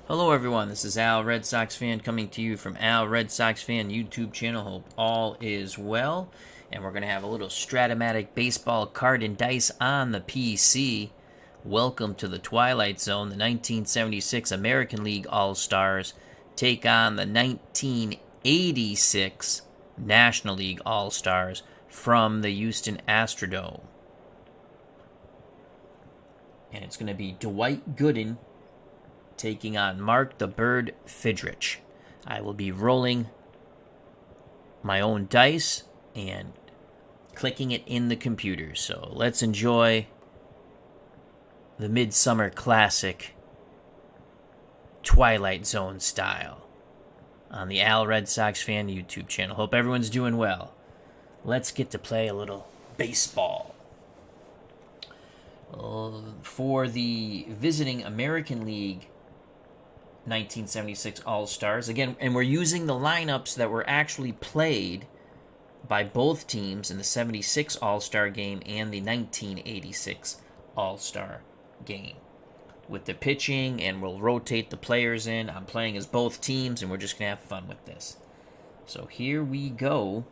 Hello everyone, this is Al Red Sox Fan coming to you from Al Red Sox Fan YouTube channel. Hope all is well. And we're going to have a little Strat-O-Matic baseball card and dice on the PC. Welcome to the Twilight Zone. The 1976 American League All-Stars take on the 1986 National League All-Stars from the Houston Astrodome. And it's going to be Dwight Gooden taking on Mark the Bird Fidrich. I will be rolling my own dice and clicking it in the computer. So let's enjoy the Midsummer Classic Twilight Zone style on the Al Red Sox Fan YouTube channel. Hope everyone's doing well. Let's get to play a little baseball. For the visiting American League 1976 All-Stars. Again, and we're using the lineups that were actually played by both teams in the 76 All-Star game and the 1986 All-Star game. With the pitching, and we'll rotate the players in. I'm playing as both teams, and we're just going to have fun with this. So here we go.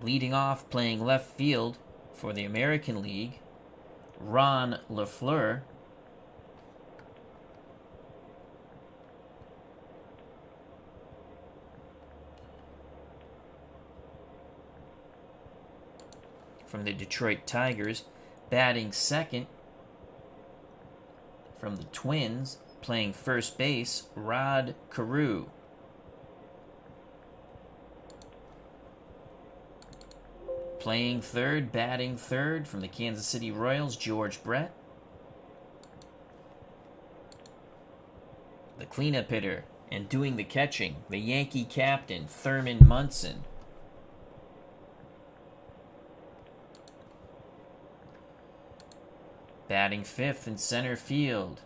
Leading off, playing left field for the American League, Ron LaFleur. From the Detroit Tigers, batting second. From the Twins, playing first base, Rod Carew. Playing third, batting third, from the Kansas City Royals, George Brett. The cleanup hitter and doing the catching, the Yankee captain, Thurman Munson. Batting fifth in center field,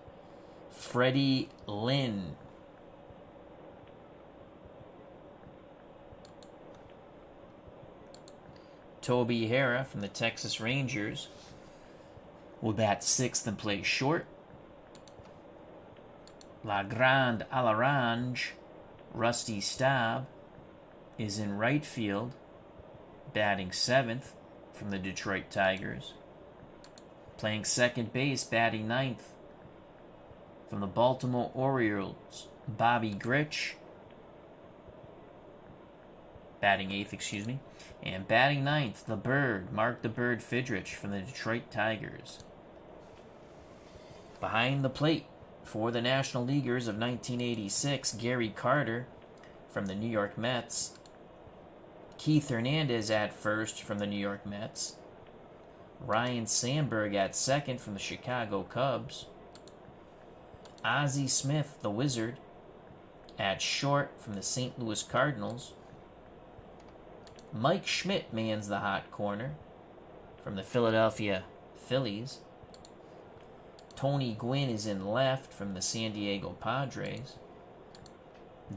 Freddie Lynn. Toby Harrah from the Texas Rangers will bat sixth and play short. La Grande à l'Orange, Rusty Staub, is in right field, batting seventh from the Detroit Tigers. Playing second base, batting ninth from the Baltimore Orioles, Bobby Gritsch. Batting eighth, And batting ninth, the Bird, Mark the Bird Fidrich from the Detroit Tigers. Behind the plate for the National Leaguers of 1986, Gary Carter from the New York Mets. Keith Hernandez at first from the New York Mets. Ryan Sandberg at second from the Chicago Cubs. Ozzie Smith, the Wizard, at short from the St. Louis Cardinals. Mike Schmidt mans the hot corner from the Philadelphia Phillies. Tony Gwynn is in left from the San Diego Padres.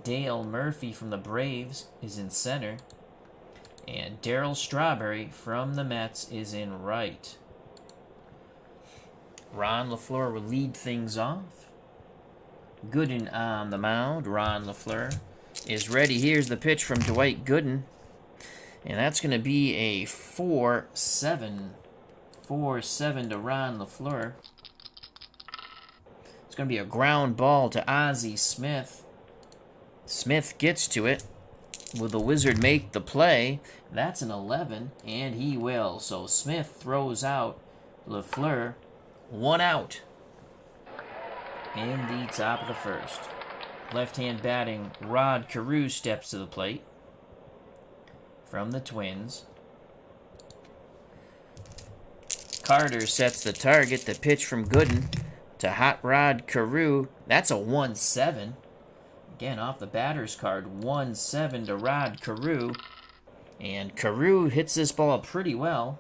Dale Murphy from the Braves is in center. And Daryl Strawberry from the Mets is in right. Ron LaFleur will lead things off. Gooden on the mound. Ron LaFleur is ready. Here's the pitch from Dwight Gooden. And that's going to be a 4-7. 4-7 to Ron LaFleur. It's going to be a ground ball to Ozzie Smith. Smith gets to it. Will the Wizard make the play? That's an 11, and he will. So Smith throws out LaFleur. 1 out in the top of the first. Left-hand batting, Rod Carew steps to the plate from the Twins. Carter sets the target. The pitch from Gooden to Hot Rod Carew. That's a 1-7. Again, off the batter's card, 1-7 to Rod Carew. And Carew hits this ball pretty well.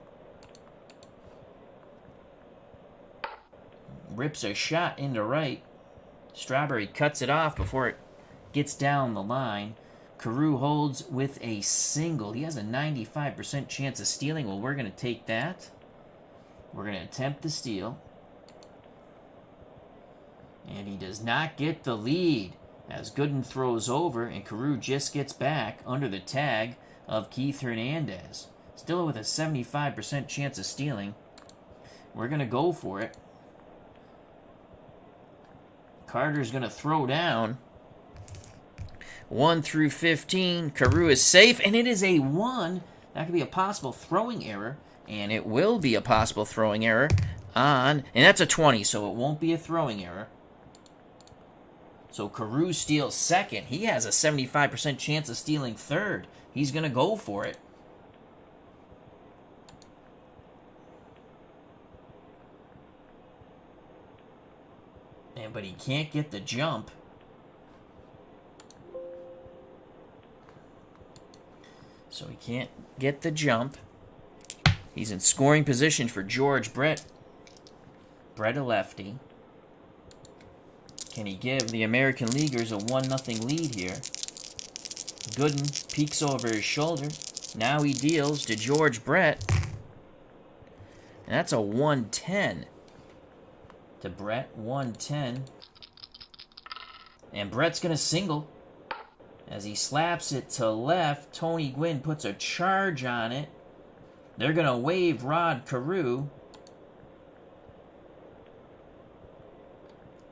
Rips a shot into right. Strawberry cuts it off before it gets down the line. Carew holds with a single. He has a 95% chance of stealing. Well, we're going to take that. We're going to attempt the steal. And he does not get the lead as Gooden throws over and Carew just gets back under the tag of Keith Hernandez. Still with a 75% chance of stealing. We're going to go for it. Carter's going to throw down. 1 through 15. Carew is safe, and it is a 1. That could be a possible throwing error, and it will be a possible throwing error on, and that's a 20, so it won't be a throwing error. So Carew steals second. He has a 75% chance of stealing third. He's going to go for it. But he can't get the jump. So he can't get the jump. He's in scoring position for George Brett. Brett a lefty. Can he give the American Leaguers a 1-0 lead here? Gooden peeks over his shoulder. Now he deals to George Brett. And that's a 110 to Brett. 110. And Brett's going to single. As he slaps it to left, Tony Gwynn puts a charge on it. They're going to wave Rod Carew.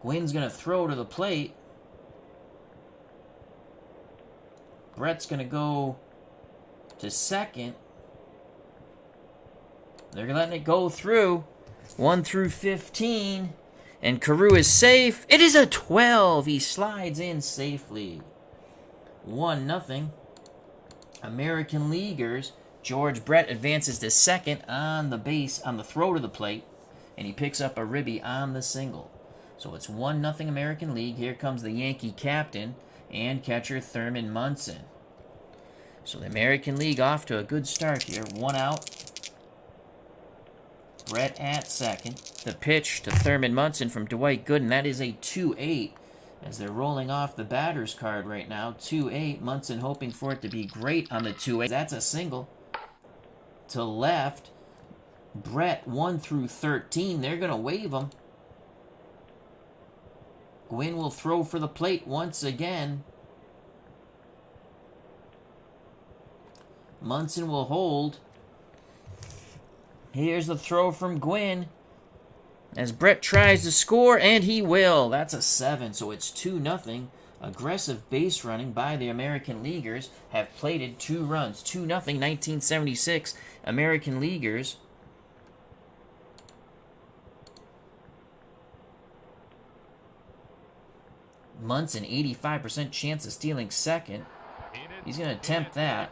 Gwynn's going to throw to the plate. Brett's going to go to second. They're letting it go through. 1 through 15. And Carew is safe. It is a 12. He slides in safely. 1-0. American Leaguers. George Brett advances to second on the base, on the throw to the plate. And he picks up a ribby on the single. So it's 1-0 American League. Here comes the Yankee captain and catcher Thurman Munson. So the American League off to a good start here. 1 out. Brett at second. The pitch to Thurman Munson from Dwight Gooden. That is a 2-8 as they're rolling off the batter's card right now. 2-8. Munson hoping for it to be great on the 2-8. That's a single. To left. Brett 1 through 13. They're going to wave him. Gwynn will throw for the plate once again. Munson will hold. Here's the throw from Gwynn. As Brett tries to score, and he will. That's a 7, so it's 2-0. Aggressive base running by the American Leaguers have plated 2 runs. 2-0, 1976 American Leaguers. Munson, 85% chance of stealing second. He's going to attempt that.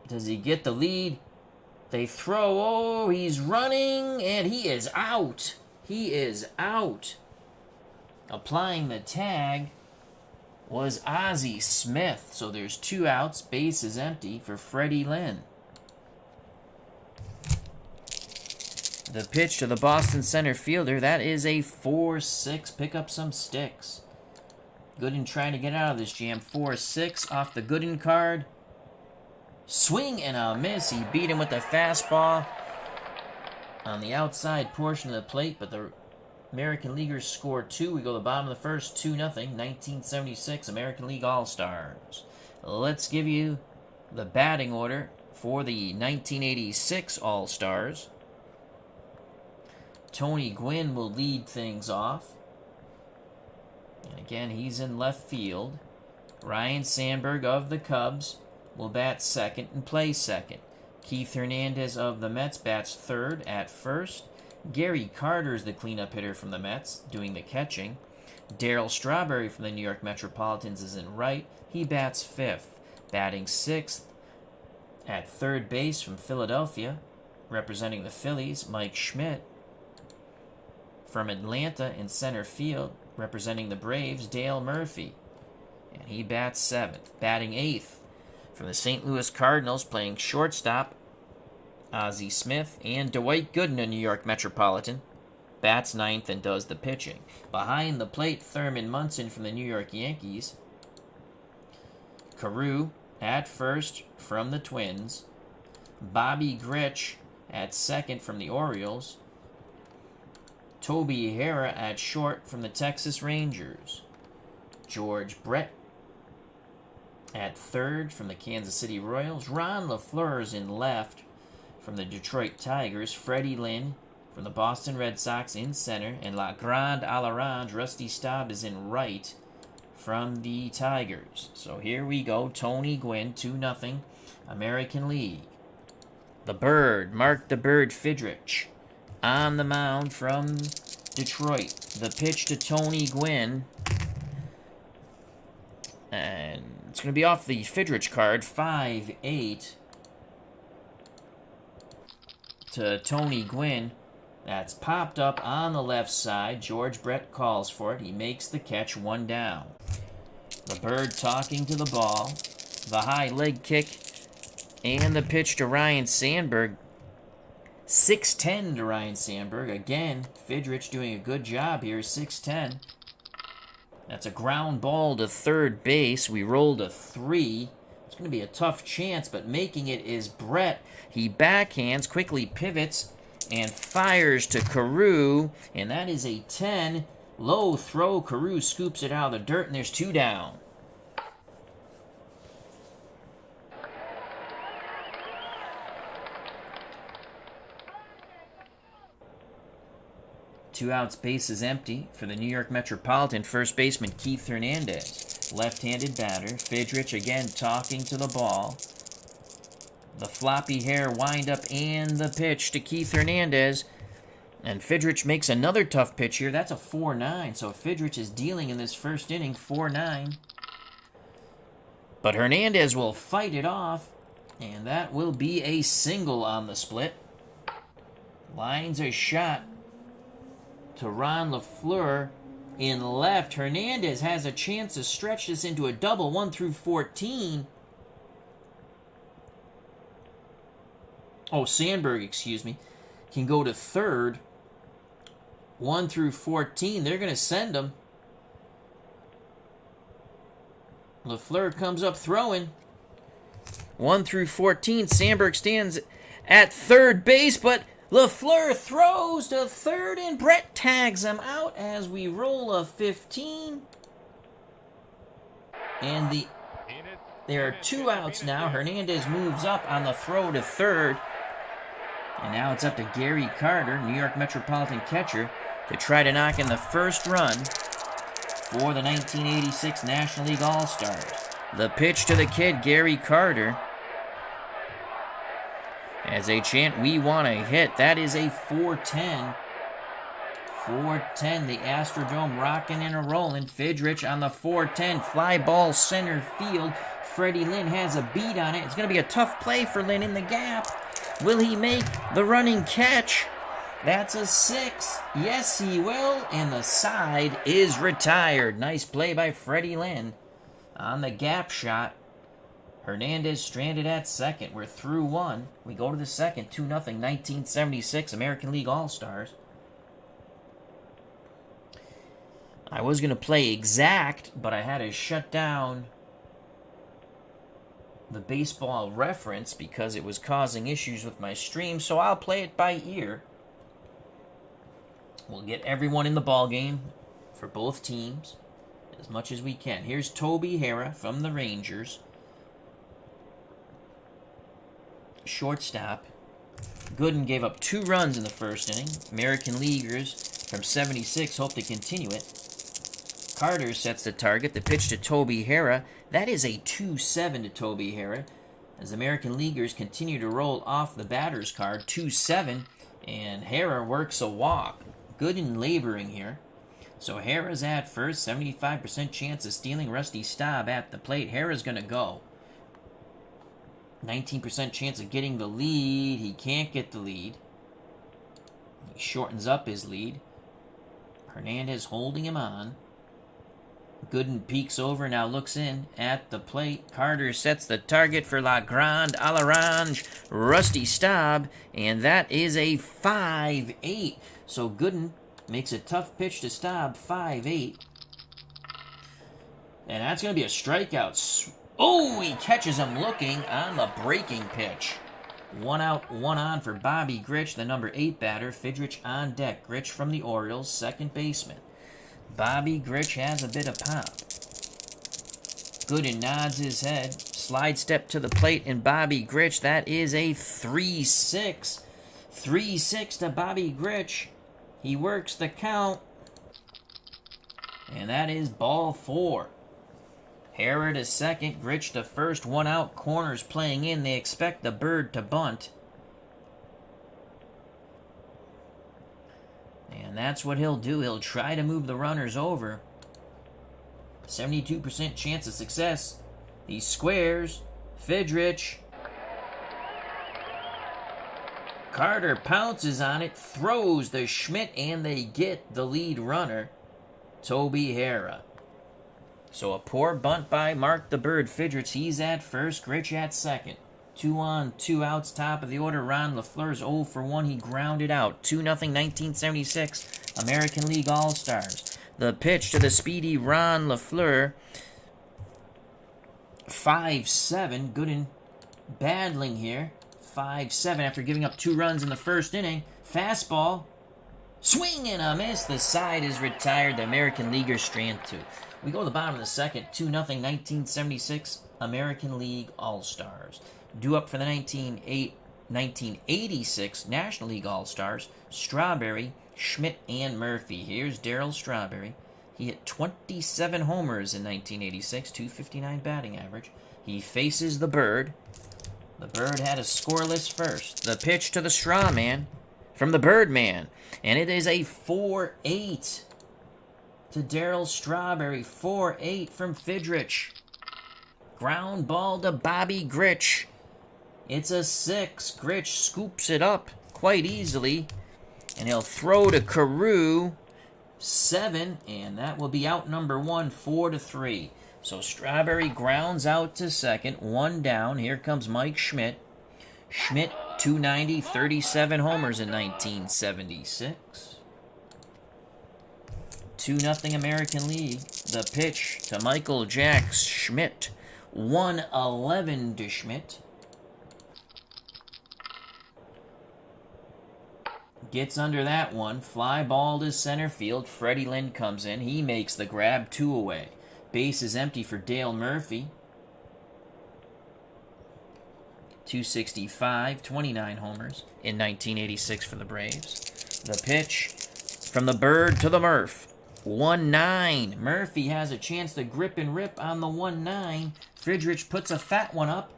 Does he get the lead? They throw. Oh, he's running, and he is out. He is out. Applying the tag was Ozzie Smith. So there's 2 outs. Base is empty for Freddie Lynn. The pitch to the Boston center fielder. That is a 4-6. Pick up some sticks. Gooden trying to get out of this jam. 4-6 off the Gooden card. Swing and a miss. He beat him with the fastball on the outside portion of the plate, but the American Leaguers score 2. We go to the bottom of the first, 2-0, 1976 American League All-Stars. Let's give you the batting order for the 1986 All-Stars. Tony Gwynn will lead things off. And again, he's in left field. Ryan Sandberg of the Cubs will bat second and play second. Keith Hernandez of the Mets bats third at first. Gary Carter is the cleanup hitter from the Mets, doing the catching. Daryl Strawberry from the New York Metropolitans is in right. He bats fifth. Batting sixth at third base from Philadelphia, representing the Phillies, Mike Schmidt. From Atlanta in center field, representing the Braves, Dale Murphy. And he bats seventh. Batting eighth from the St. Louis Cardinals, playing shortstop, Ozzie Smith, and Dwight Gooden, a New York Metropolitan, bats ninth and does the pitching. Behind the plate, Thurman Munson from the New York Yankees. Carew at first from the Twins. Bobby Gritsch at second from the Orioles. Toby Hara at short from the Texas Rangers. George Brett at third from the Kansas City Royals. Ron LaFleur's in left from the Detroit Tigers. Freddie Lynn from the Boston Red Sox in center. And La Grande à l'Orange, Rusty Staub, is in right from the Tigers. So here we go. Tony Gwynn, 2-0, American League. The Bird, Mark the Bird Fidrich, on the mound from Detroit. The pitch to Tony Gwynn. And it's going to be off the Fidrich card. 5-8 to Tony Gwynn. That's popped up on the left side. George Brett calls for it. He makes the catch, 1 down. The Bird talking to the ball. The high leg kick. And the pitch to Ryan Sandberg. 6-10 to Ryan Sandberg. Again, Fidrich doing a good job here. 6-10. That's a ground ball to third base. We rolled a 3. It's going to be a tough chance, but making it is Brett. He backhands, quickly pivots, and fires to Carew. And that is a 10. Low throw. Carew scoops it out of the dirt, and there's 2 down. Two outs, bases empty for the New York Metropolitan. First baseman Keith Hernandez, left-handed batter. Fidrich again talking to the ball. The floppy hair wind-up and the pitch to Keith Hernandez. And Fidrich makes another tough pitch here. That's a 4-9. So Fidrich is dealing in this first inning, 4-9. But Hernandez will fight it off. And that will be a single on the split. Lines a shot to Ron LaFleur in left. Hernandez has a chance to stretch this into a double, 1 through 14. Oh, Sandberg, excuse me, can go to third. 1 through 14. They're going to send him. LaFleur comes up throwing. 1 through 14. Sandberg stands at third base, but LaFleur throws to third, and Brett tags him out as we roll a 15. And there are 2 outs now. Hernandez moves up on the throw to third. And now it's up to Gary Carter, New York Metropolitan catcher, to try to knock in the first run for the 1986 National League All-Stars. The pitch to the kid, Gary Carter. As they chant, "We want a hit." That is a 4-10. 4-10. The Astrodome rocking and a rolling. Fidrich on the 4-10. Fly ball center field. Freddie Lynn has a beat on it. It's going to be a tough play for Lynn in the gap. Will he make the running catch? That's a 6. Yes, he will. And the side is retired. Nice play by Freddie Lynn on the gap shot. Hernandez stranded at second. We're through 1. We go to the second. 2-0, 1976 American League All-Stars. I was going to play exact, but I had to shut down the baseball reference because it was causing issues with my stream, so I'll play it by ear. We'll get everyone in the ball game for both teams as much as we can. Here's Toby Hara from the Rangers. Shortstop. Gooden gave up 2 runs in the first inning. American Leaguers from 76 hope to continue it. Carter sets the target. The pitch to Toby Hara. That is a 2-7 to Toby Hara. As American Leaguers continue to roll off the batter's card. 2-7. And Hara works a walk. Gooden laboring here. So Hara's at first. 75% chance of stealing. Rusty Staub at the plate. Hara's going to go. 19% chance of getting the lead. He can't get the lead. He shortens up his lead. Hernandez holding him on. Gooden peeks over, now looks in at the plate. Carter sets the target for La Grande à l'Orange, Rusty Staub, and that is a 5-8. So Gooden makes a tough pitch to Staub, 5-8. And that's going to be a strikeout. Oh, he catches him looking on the breaking pitch. One out, one on for Bobby Gritsch, the number 8 batter. Fidrich on deck. Gritsch from the Orioles, second baseman. Bobby Gritsch has a bit of pop. Gooden nods his head. Slide step to the plate, and Bobby Gritsch, that is a 3-6. 3-6 to Bobby Gritsch. He works the count. And that is ball 4. Harrer to second, Gritsch to first, one out, corners playing in. They expect the bird to bunt. And that's what he'll do. He'll try to move the runners over. 72% chance of success. He squares. Fidrich. Carter pounces on it, throws to Schmidt, and they get the lead runner, Toby Harrer. So a poor bunt by Mark the Bird Fidrich. He's at first, Gritsch at second. 2 on, 2 outs, top of the order. Ron LaFleur's 0 for 1. He grounded out. 2-0, 1976, American League All-Stars. The pitch to the speedy Ron LaFleur. 5-7. Gooden battling here. 5-7 after giving up 2 runs in the first inning. Fastball. Swing and a miss. The side is retired. The American Leaguers strand 2. We go to the bottom of the second. 2-0, 1976, American League All-Stars. Due up for the 1986 National League All-Stars, Strawberry, Schmidt, and Murphy. Here's Daryl Strawberry. He hit 27 homers in 1986, 259 batting average. He faces the Bird. The Bird had a scoreless first. The pitch to the Straw Man from the Birdman. And it is a 4-8 to Daryl Strawberry. 4-8 from Fidrich. Ground ball to Bobby Gritsch. It's a 6. Gritsch scoops it up quite easily. And he'll throw to Carew. 7. And that will be out number 1, 4-3. So Strawberry grounds out to second. 1 down. Here comes Mike Schmidt. Schmidt, 290, 37 homers in 1976. 2-0 American League. The pitch to Michael Jacks Schmidt. 111 to Schmidt. Gets under that one. Fly ball to center field. Freddie Lynn comes in. He makes the grab. 2 away. Base is empty for Dale Murphy. 265, 29 homers in 1986 for the Braves. The pitch from the Bird to the Murph. 1-9. Murphy has a chance to grip and rip on the 1-9. Fidrich puts a fat one up.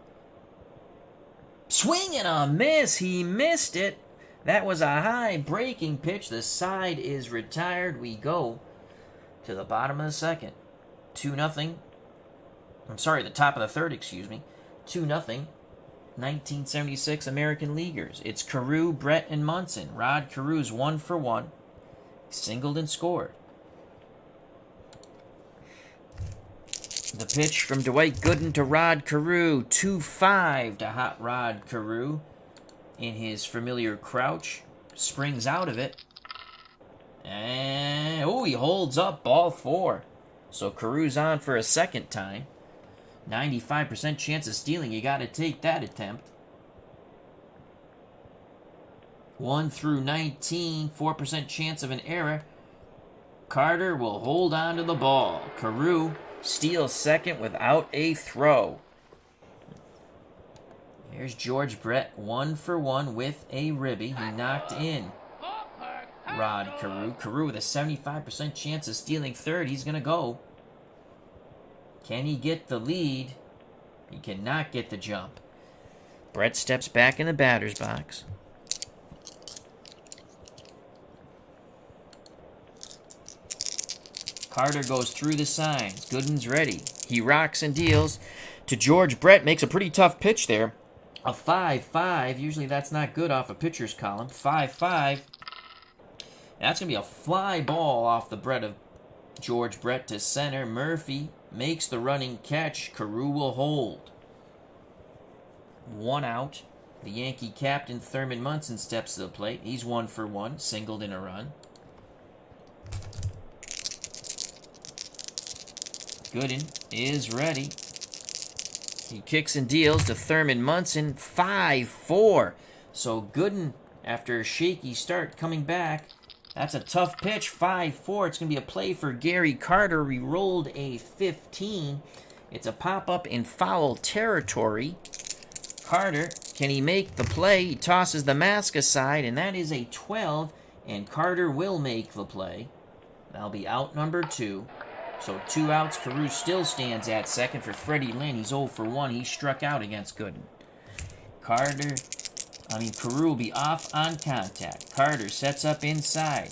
Swing and a miss. He missed it. That was a high breaking pitch. The side is retired. We go to the bottom of the second. 2-0. I'm sorry, the top of the third, excuse me. 2-0. 1976 American Leaguers. It's Carew, Brett, and Munson. Rod Carew's 1 for 1. Singled and scored. The pitch from Dwight Gooden to Rod Carew. 2-5 to Hot Rod Carew. In his familiar crouch. Springs out of it. And, he holds up. Ball 4. So Carew's on for a second time. 95% chance of stealing. You got to take that attempt. 1 through 19. 4% chance of an error. Carter will hold on to the ball. Carew steals second without a throw. Here's George Brett. 1 for 1 with a ribby. He knocked in Rod Carew. Carew with a 75% chance of stealing third. He's going to go. Can he get the lead? He cannot get the jump. Brett steps back in the batter's box. Carter goes through the signs. Gooden's ready. He rocks and deals to George Brett. Makes a pretty tough pitch there. A 5-5. Usually that's not good off a pitcher's column. 5-5. That's going to be a fly ball off the Brett of George Brett to center. Murphy makes the running catch. Carew will hold. 1 out. The Yankee captain, Thurman Munson, steps to the plate. He's 1 for 1. Singled in a run. Gooden is ready. He kicks and deals to Thurman Munson, 5-4. So Gooden, after a shaky start, coming back. That's a tough pitch, 5-4. It's going to be a play for Gary Carter. He rolled a 15. It's a pop-up in foul territory. Carter, can he make the play? He tosses the mask aside, and that is a 12, and Carter will make the play. That'll be out number 2. So 2 outs. Carew still stands at second for Freddie Lynn. He's 0 for 1. He struck out against Gooden. Carew will be off on contact. Carter sets up inside.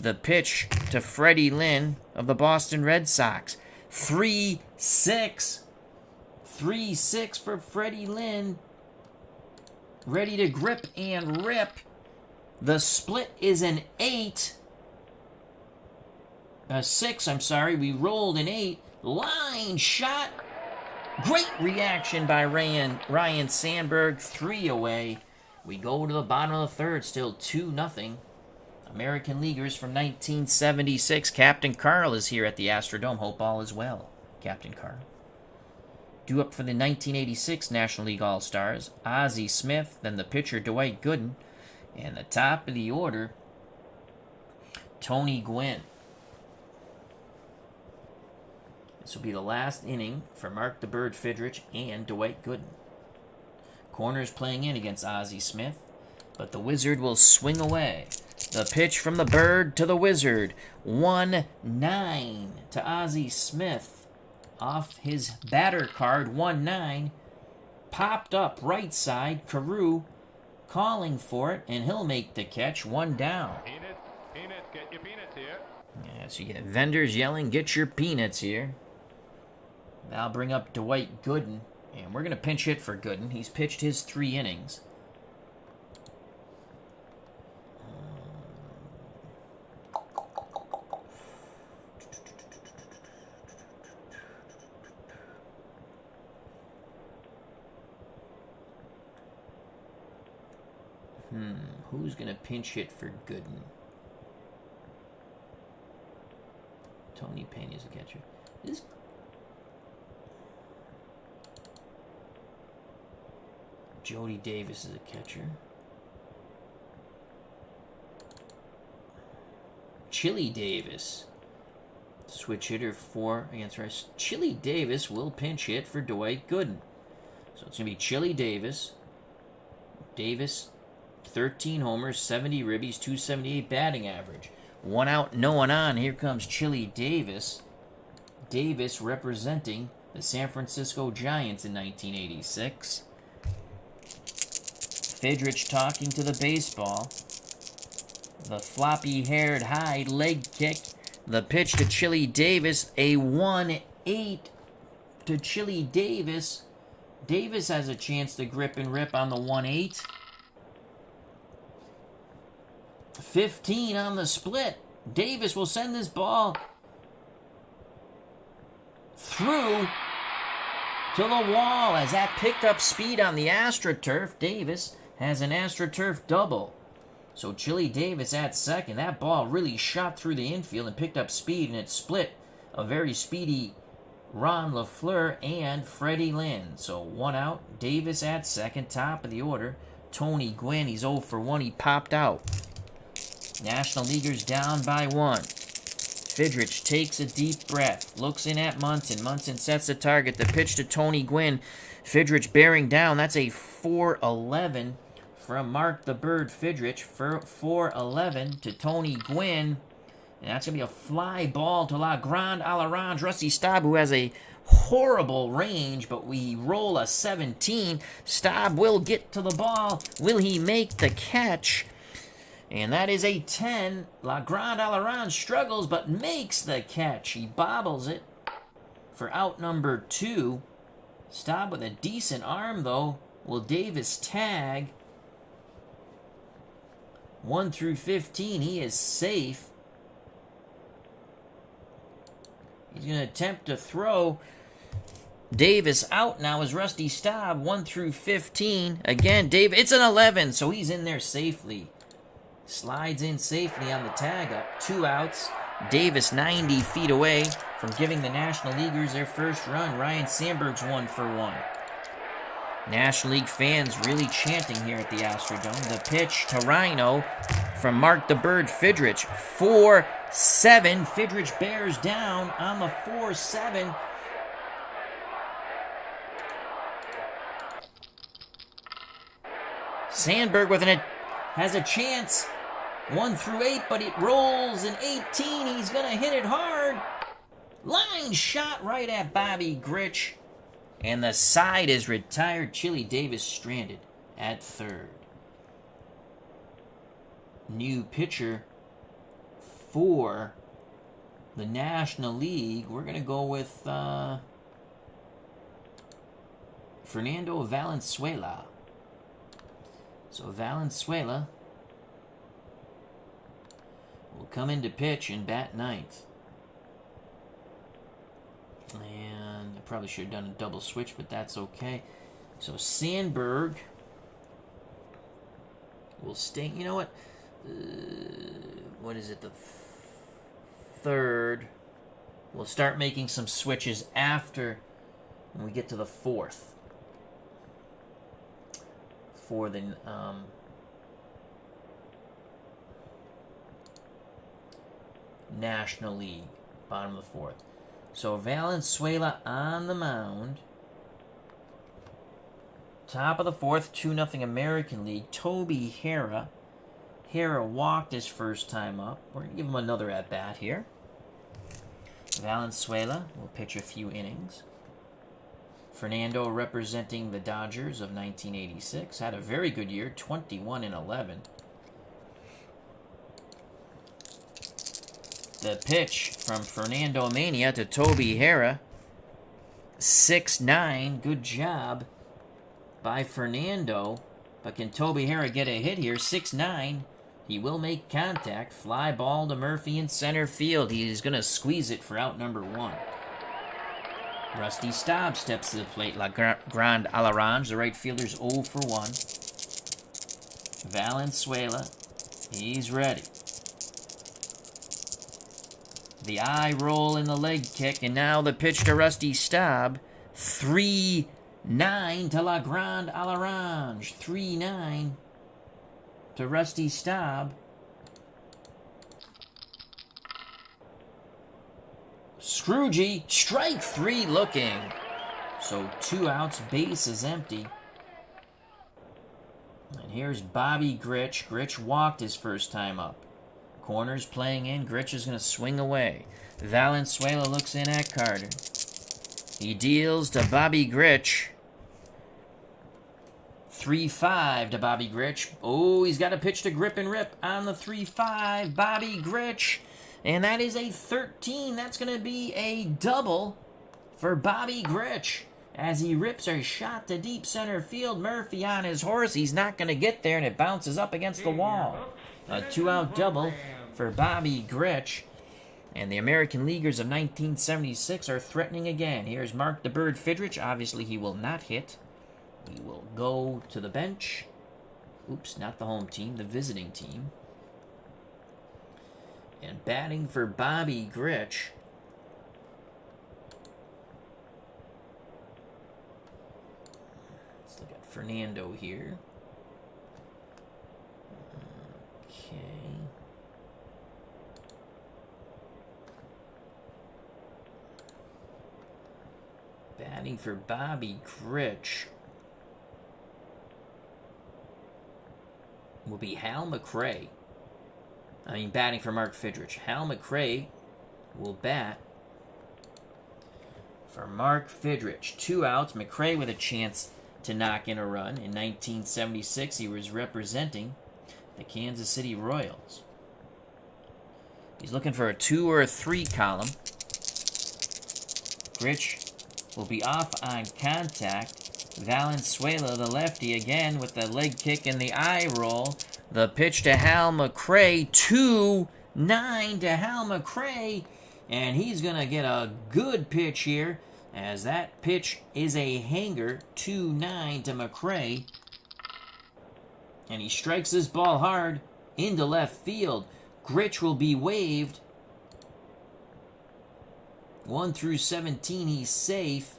The pitch to Freddie Lynn of the Boston Red Sox. 3-6. 3-6 for Freddie Lynn. Ready to grip and rip. The split is an 6, I'm sorry. We rolled an 8. Line shot. Great reaction by Ryan Sandberg. 3 away. We go to the bottom of the third. Still 2-0. American Leaguers from 1976. Captain Carl is here at the Astrodome. Hope all is well, Captain Carl. Due up for the 1986 National League All-Stars, Ozzie Smith, then the pitcher Dwight Gooden, and the top of the order, Tony Gwynn. This will be the last inning for Mark the Bird Fidrich and Dwight Gooden. Corners playing in against Ozzie Smith, but the Wizard will swing away. The pitch from the Bird to the Wizard. 1-9 to Ozzie Smith. Off his batter card, 1-9. Popped up right side. Carew calling for it, and he'll make the catch. 1 down. Peanuts, get your peanuts here. Yeah, so you get vendors yelling, get your peanuts here. That'll bring up Dwight Gooden, and we're going to pinch hit for Gooden. He's pitched his 3 innings. Who's going to pinch hit for Gooden? Tony Pena's a catcher. Jody Davis is a catcher. Chili Davis. Switch hitter for against Rice. Chili Davis will pinch hit for Dwight Gooden. So it's going to be Chili Davis. Davis, 13 homers, 70 ribbies, 278 batting average. 1 out, no one on. Here comes Chili Davis. Davis representing the San Francisco Giants in 1986. Fidrich talking to the baseball. The floppy-haired Hyde leg kick. The pitch to Chili Davis. A 1-8 to Chili Davis. Davis has a chance to grip and rip on the 1-8. 15 on the split. Davis will send this ball through to the wall as that picked up speed on the AstroTurf. Davis has an AstroTurf double. So Chili Davis at second. That ball really shot through the infield and picked up speed, and it split a very speedy Ron LaFleur and Freddie Lynn. So 1 out. Davis at second. Top of the order. Tony Gwynn. He's 0 for 1. He popped out. National Leaguers down by 1. Fidrich takes a deep breath. Looks in at Munson. Munson sets the target. The pitch to Tony Gwynn. Fidrich bearing down. That's a 4-11 from Mark the Bird Fidrich. 4-11 to Tony Gwynn. And that's going to be a fly ball to La Grande a la Range. Rusty Staub, who has a horrible range, but we roll a 17. Staub will get to the ball. Will he make the catch? And that is a 10. La Grande a la Range struggles, but makes the catch. He bobbles it for out number 2. Staub with a decent arm, though. Will Davis tag? 1 through 15, he is safe. He's going to attempt to throw. Davis out now is Rusty Staub. 1 through 15. Again, Davis. It's an 11, so he's in there safely. Slides in safely on the tag up. 2 outs. Davis 90 feet away from giving the National Leaguers their first run. Ryan Sandberg's 1 for 1. National League fans really chanting here at the Astrodome. The pitch to Rhino from Mark the Bird Fidrich. 4-7. Fidrich bears down on the 4-7. Sandberg has a chance. 1 through 8, but it rolls in 18. He's going to hit it hard. Line shot right at Bobby Gritsch. And the side is retired. Chili Davis stranded at third. New pitcher for the National League. We're going to go with Fernando Valenzuela. So Valenzuela will come into pitch and bat ninth. And I probably should have done a double switch, but that's okay. So Sandberg will stay. You know what? What is it? The third. We'll start making some switches after when we get to the fourth. For the National League, bottom of the fourth. So Valenzuela on the mound. Top of the fourth, 2-0 American League. Toby Hara. Hara walked his first time up. We're going to give him another at-bat here. Valenzuela will pitch a few innings. Fernando, representing the Dodgers of 1986, had a very good year, 21-11. The pitch from Fernando Mania to Toby Hara, 6-9. Good job by Fernando. But can Toby Hara get a hit here? 6-9. He will make contact. Fly ball to Murphy in center field. He's going to squeeze it for out number 1. Rusty Staub steps to the plate. La Grande à l'Orange. The right fielder's 0 for 1. Valenzuela. He's ready. The eye roll in the leg kick. And now the pitch to Rusty Staub. 3-9 to La Grande à l'Orange. 3-9 to Rusty Staub. Scroogey, strike 3 looking. So 2 outs, base is empty. And here's Bobby Gritsch. Gritsch walked his first time up. Corner's playing in. Gritsch is going to swing away. Valenzuela looks in at Carter. He deals to Bobby Gritsch. 3-5 to Bobby Gritsch. Oh, he's got a pitch to Grip and Rip on the 3-5. Bobby Gritsch. And that is a 13. That's going to be a double for Bobby Gritsch. As he rips a shot to deep center field. Murphy on his horse. He's not going to get there, and it bounces up against the wall. A 2-out double for Bobby Gritsch. And the American Leaguers of 1976 are threatening again. Here's Mark the Bird Fidrich. Obviously, he will not hit. He will go to the bench. Oops, not the home team, the visiting team. And batting for Bobby Gritsch. Let's look at Fernando here. Okay. Batting for Bobby Gritsch will be Hal McRae. Batting for Mark Fidrich. Hal McRae will bat for Mark Fidrich. 2 outs. McRae with a chance to knock in a run. In 1976, he was representing the Kansas City Royals. He's looking for a 2 or a 3 column. Gritsch will be off on contact. Valenzuela, the lefty, again with the leg kick and the eye roll. The pitch to Hal McRae, 2-9 to Hal McRae, and he's going to get a good pitch here, as that pitch is a hanger, 2-9 to McRae, and he strikes this ball hard into left field. Gritsch will be waived. 1 through 17, he's safe.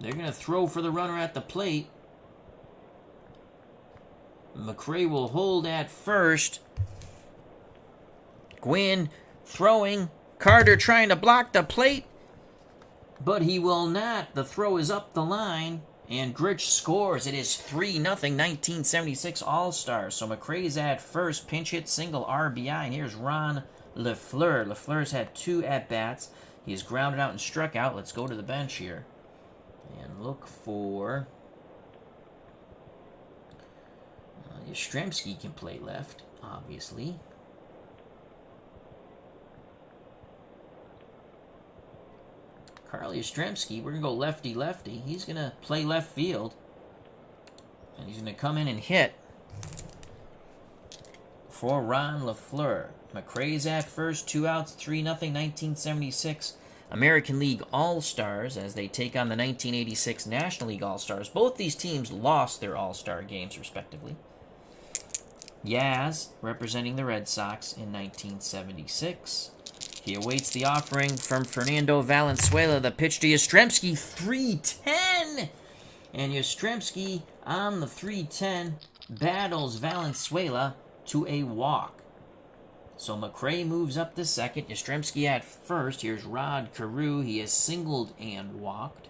They're going to throw for the runner at the plate. McRae will hold at first. Gwynn throwing. Carter trying to block the plate, but he will not. The throw is up the line, and Gritsch scores. It is 3-0, 1976 All-Stars. So McRae's at first, pinch hit, single RBI, and here's Ron LeFleur. LeFleur's had 2 at-bats. He is grounded out and struck out. Let's go to the bench here and look for... Yastrzemski can play left, obviously. Carl Yastrzemski, we're going to go lefty-lefty. He's going to play left field. And he's going to come in and hit for Ron LeFleur. McRae's at first, 2 outs, 3-0, 1976 American League All-Stars as they take on the 1986 National League All-Stars. Both these teams lost their All-Star games, respectively. Yaz, representing the Red Sox in 1976. He awaits the offering from Fernando Valenzuela. The pitch to Yastrzemski, 3-10. And Yastrzemski on the 3-10 battles Valenzuela to a walk. So McRae moves up to second. Yastrzemski at first. Here's Rod Carew. He is singled and walked.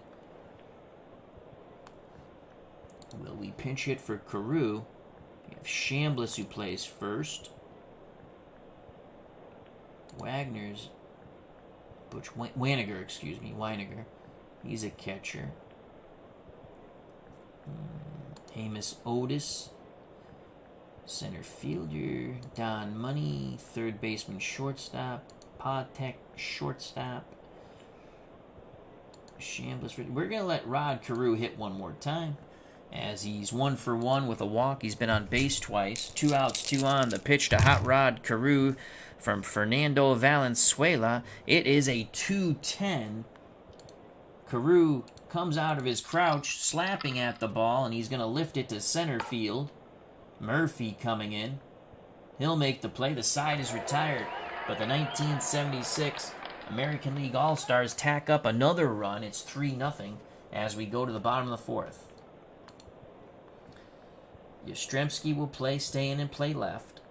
Will we pinch hit for Carew? We have Chambliss who plays first. Wagner's Butch Weiniger, Weiniger. He's a catcher. Amos Otis, center fielder. Don Money, third baseman, shortstop. Patek, shortstop. Chambliss. We're going to let Rod Carew hit one more time, as he's 1 for 1 with a walk. He's been on base twice. 2 outs, 2 on. The pitch to Hot Rod Carew from Fernando Valenzuela. It is a 2-10. Carew comes out of his crouch, slapping at the ball, and he's going to lift it to center field. Murphy coming in. He'll make the play. The side is retired, but the 1976 American League All-Stars tack up another run. It's 3-0 as we go to the bottom of the 4th. Yastrzemski will stay in and play left.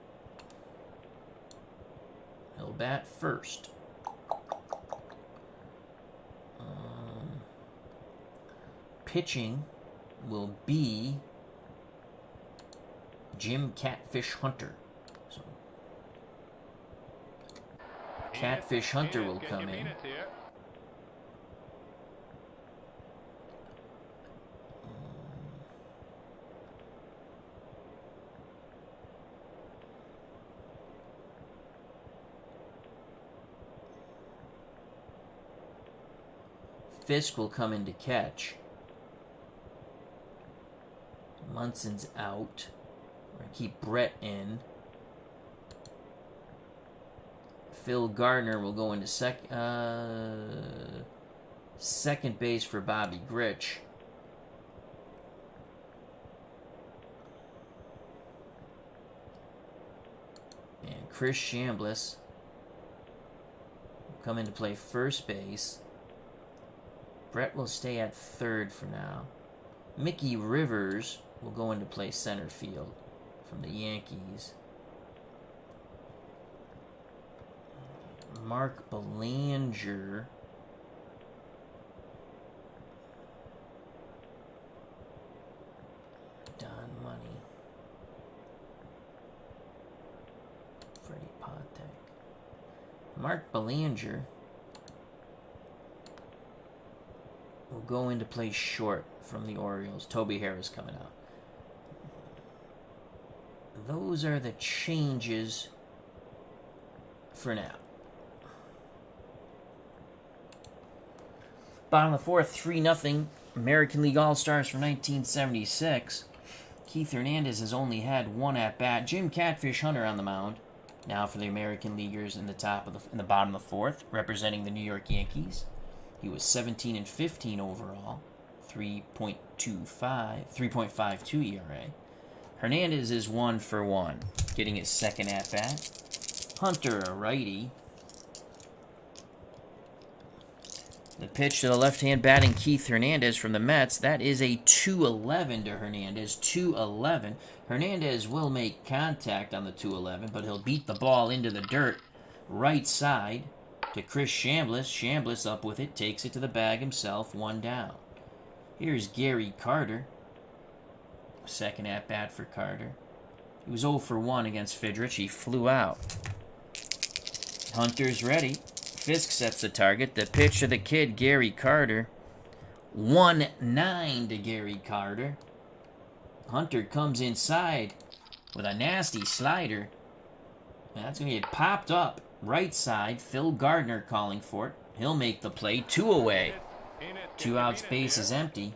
He'll bat first. Pitching will be Jim Catfish Hunter. So, Catfish Hunter will come in. Fisk will come in to catch. Munson's out. We're going to keep Brett in. Phil Gardner will go into second base for Bobby Gritsch. And Chris Chambliss will come in to play first base. Brett will stay at third for now. Mickey Rivers will go into play center field from the Yankees. Mark Belanger Don Money. Freddie Patek. Mark Belanger will go into play short from the Orioles. Toby Harris coming out. Those are the changes for now. Bottom of the 4th, 3-0 American League All-Stars from 1976. Keith Hernandez has only had 1 at-bat. Jim Catfish Hunter on the mound. Now for the American Leaguers in the bottom of the 4th, representing the New York Yankees. He was 17 and 15 overall, 3.52 ERA. Hernandez is 1 for 1, getting his second at-bat. Hunter, a righty. The pitch to the left-hand batting Keith Hernandez from the Mets. That is a 2-11 to Hernandez. 2-11. Hernandez will make contact on the 2-11, but he'll beat the ball into the dirt. Right side to Chris Chambliss. Chambliss up with it, takes it to the bag himself, 1 down. Here's Gary Carter. Second at-bat for Carter. He was 0 for 1 against Fidrich. He flew out. Hunter's ready. Fisk sets the target. The pitch to the kid, Gary Carter. 1-9 to Gary Carter. Hunter comes inside with a nasty slider. That's going to get popped up. Right side, Phil Gardner calling for it. He'll make the play. 2 away. 2 outs, base is empty.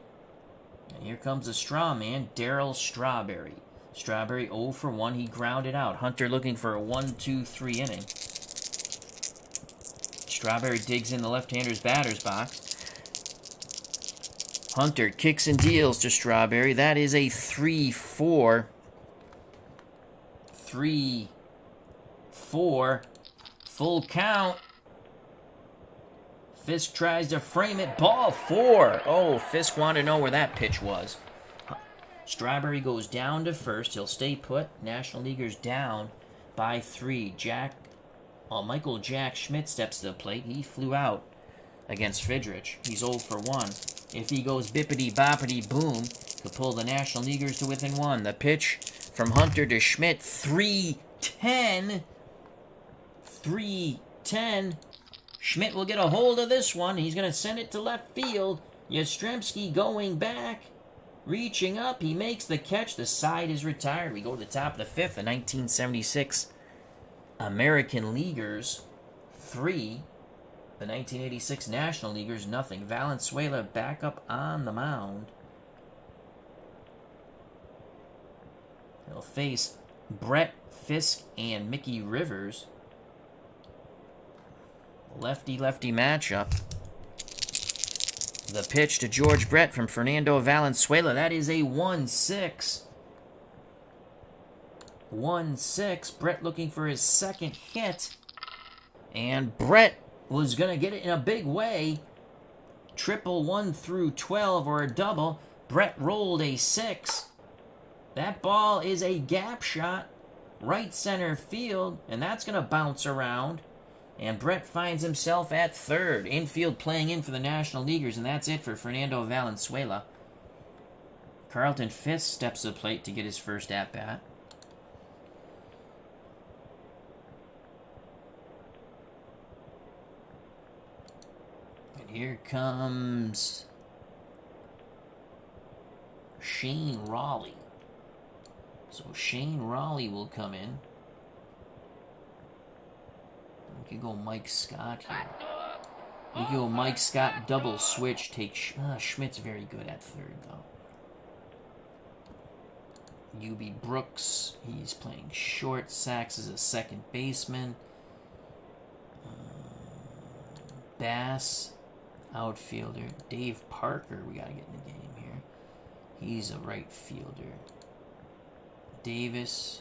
And here comes the straw man, Daryl Strawberry. Strawberry 0 for 1. He grounded out. Hunter looking for a 1-2-3 inning. Strawberry digs in the left-hander's batter's box. Hunter kicks and deals to Strawberry. That is a 3-4. 3-4. Full count. Fisk tries to frame it. Ball 4. Oh, Fisk wanted to know where that pitch was. Strawberry goes down to first. He'll stay put. National Leaguers down by 3. Michael Jack Schmidt steps to the plate. He flew out against Fidrich. He's 0 for 1. If he goes bippity-boppity boom, he'll pull the National Leaguers to within 1. The pitch from Hunter to Schmidt. 3-10. 3-10. Schmidt will get a hold of this one. He's going to send it to left field. Yastrzemski going back. Reaching up. He makes the catch. The side is retired. We go to the top of the 5th. The 1976 American Leaguers 3. The 1986 National Leaguers, nothing. Valenzuela back up on the mound. He'll face Brett Fisk and Mickey Rivers. Lefty-lefty matchup. The pitch to George Brett from Fernando Valenzuela. That is a 1-6. 1-6. Brett looking for his second hit. And Brett was going to get it in a big way. Triple 1 through 12 or a double. Brett rolled a 6. That ball is a gap shot. Right center field. And that's going to bounce around. And Brett finds himself at third. Infield playing in for the National Leaguers. And that's it for Fernando Valenzuela. Carlton Fisk steps to the plate to get his first at-bat. Here comes Shane Raleigh. So Shane Raleigh will come in. We could go Mike Scott here. We could go Mike Scott, double switch, take... Schmidt's very good at third, though. Eubie Brooks, he's playing short. Sachs is a second baseman. Bass... outfielder. Dave Parker, we got to get in the game here. He's a right fielder. Davis.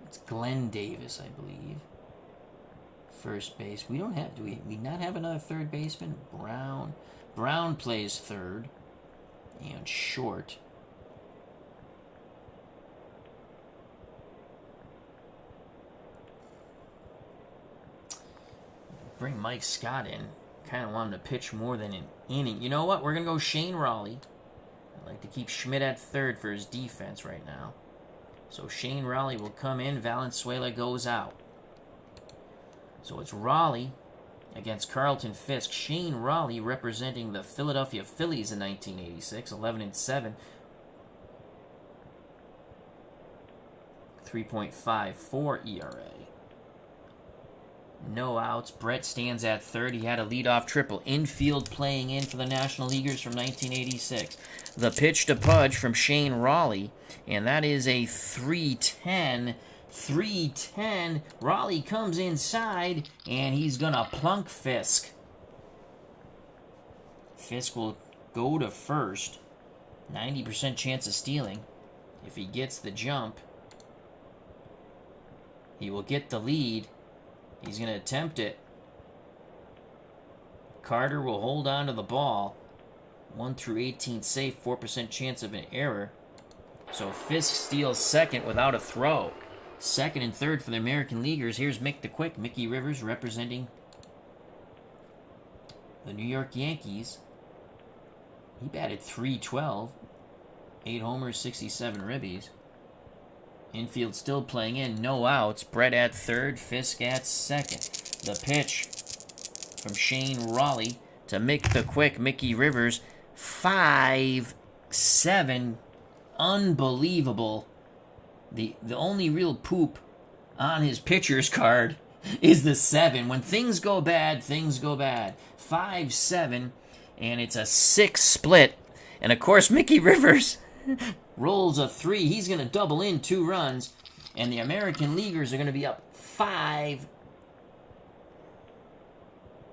It's Glenn Davis, I believe. First base. We don't have... do we not have another third baseman? Brown. Brown plays third. And short. Bring Mike Scott in. Kind of wanted to pitch more than an inning. You know what? We're going to go Shane Raleigh. I'd like to keep Schmidt at third for his defense right now. So Shane Raleigh will come in. Valenzuela goes out. So it's Raleigh against Carlton Fisk. Shane Raleigh representing the Philadelphia Phillies in 1986. 11-7. 3.54 ERA. No outs. Brett stands at third. He had a leadoff triple. Infield playing in for the National Leaguers from 1986. The pitch to Pudge from Shane Raleigh. And that is a 3-10. 3-10. Raleigh comes inside. And he's going to plunk Fisk. Fisk will go to first. 90% chance of stealing. If he gets the jump, he will get the lead. He's going to attempt it. Carter will hold on to the ball. 1 through 18 safe, 4% chance of an error. So Fisk steals second without a throw. Second and third for the American Leaguers. Here's Mick the Quick, Mickey Rivers, representing the New York Yankees. He batted .312, 8 homers, 67 ribbies. Infield still playing in, no outs. Brett at third, Fisk at second. The pitch from Shane Raleigh to Mick the Quick, Mickey Rivers, 5-7. Unbelievable. The only real poop on his pitcher's card is the 7. When things go bad, things go bad. 5-7, and it's a 6 split. And of course, Mickey Rivers rolls a 3. He's going to double in 2 runs, and the American Leaguers are going to be up 5.